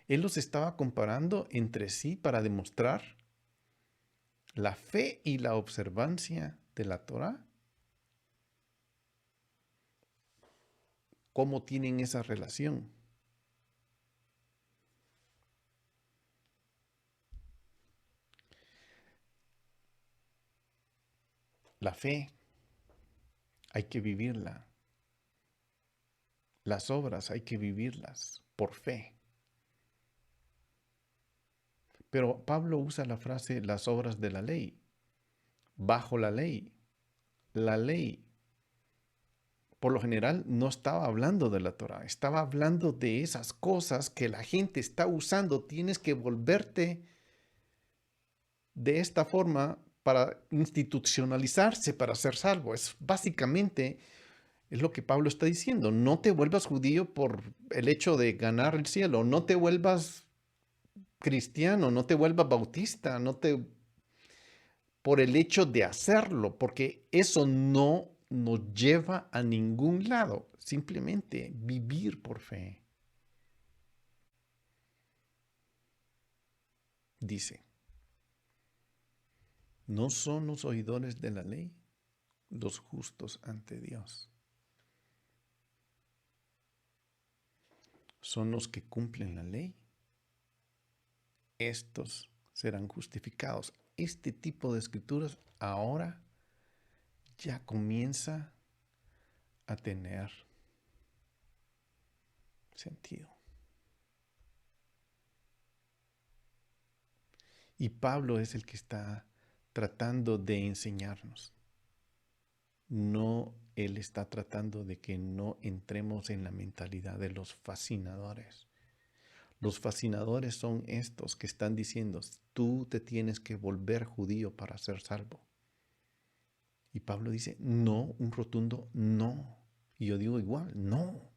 Él los estaba comparando entre sí para demostrar la fe y la observancia de la Torá. ¿Cómo tienen esa relación? La fe hay que vivirla. Las obras hay que vivirlas por fe. Pero Pablo usa la frase las obras de la ley, bajo la ley. La ley, por lo general, no estaba hablando de la Torah, estaba hablando de esas cosas que la gente está usando. Tienes que volverte de esta forma para institucionalizarse, para ser salvo. Es básicamente es lo que Pablo está diciendo. No te vuelvas judío por el hecho de ganar el cielo. No te vuelvas cristiano, no te vuelvas bautista, no te por el hecho de hacerlo, porque eso no nos lleva a ningún lado. Simplemente vivir por fe. Dice, ¿no son los oidores de la ley los justos ante Dios? Son los que cumplen la ley. Estos serán justificados. Este tipo de escrituras ahora ya comienza a tener sentido. Y Pablo es el que está tratando de enseñarnos. No, él está tratando de que no entremos en la mentalidad de los fascinadores. Los fascinadores son estos que están diciendo, tú te tienes que volver judío para ser salvo. Y Pablo dice, no, un rotundo no. Y yo digo igual, no.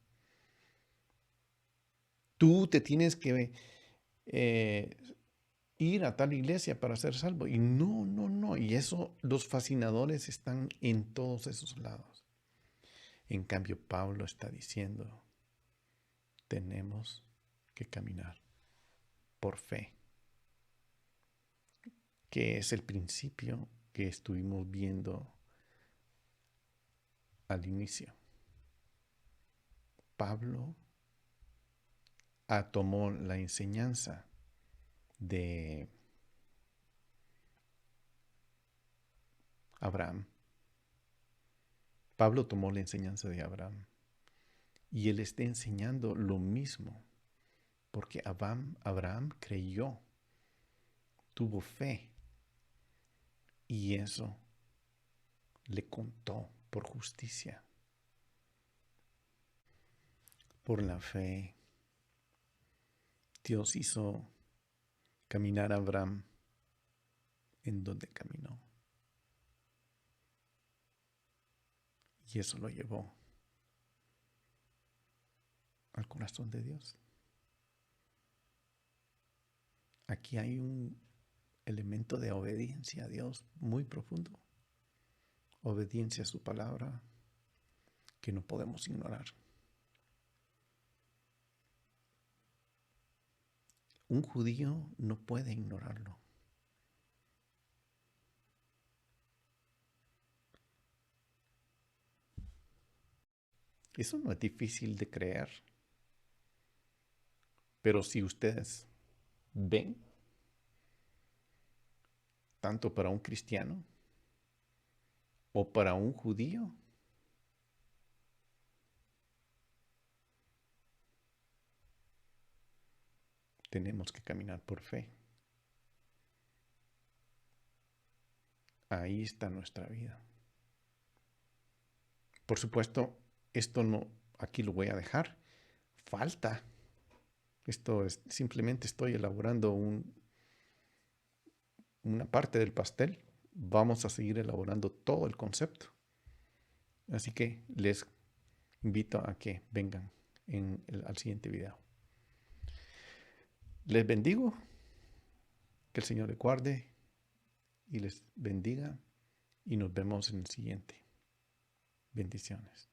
Tú te tienes que ir a tal iglesia para ser salvo. Y no, no, no. Y eso, los fascinadores están en todos esos lados. En cambio, Pablo está diciendo, tenemos que caminar por fe, que es el principio que estuvimos viendo al inicio. Pablo tomó la enseñanza de Abraham. Pablo tomó la enseñanza de Abraham y él está enseñando lo mismo, porque Abraham creyó, tuvo fe y eso le contó por justicia. Por la fe, Dios hizo caminar a Abraham en donde caminó. Y eso lo llevó al corazón de Dios. Aquí hay un elemento de obediencia a Dios muy profundo. Obediencia a su palabra que no podemos ignorar. Un judío no puede ignorarlo. Eso no es difícil de creer. Pero si ustedes ven, tanto para un cristiano o para un judío, tenemos que caminar por fe. Ahí está nuestra vida. Por supuesto, esto no, aquí lo voy a dejar. Falta. Esto es, simplemente estoy elaborando una parte del pastel. Vamos a seguir elaborando todo el concepto. Así que les invito a que vengan al siguiente video. Les bendigo. Que el Señor les guarde y les bendiga. Y nos vemos en el siguiente. Bendiciones.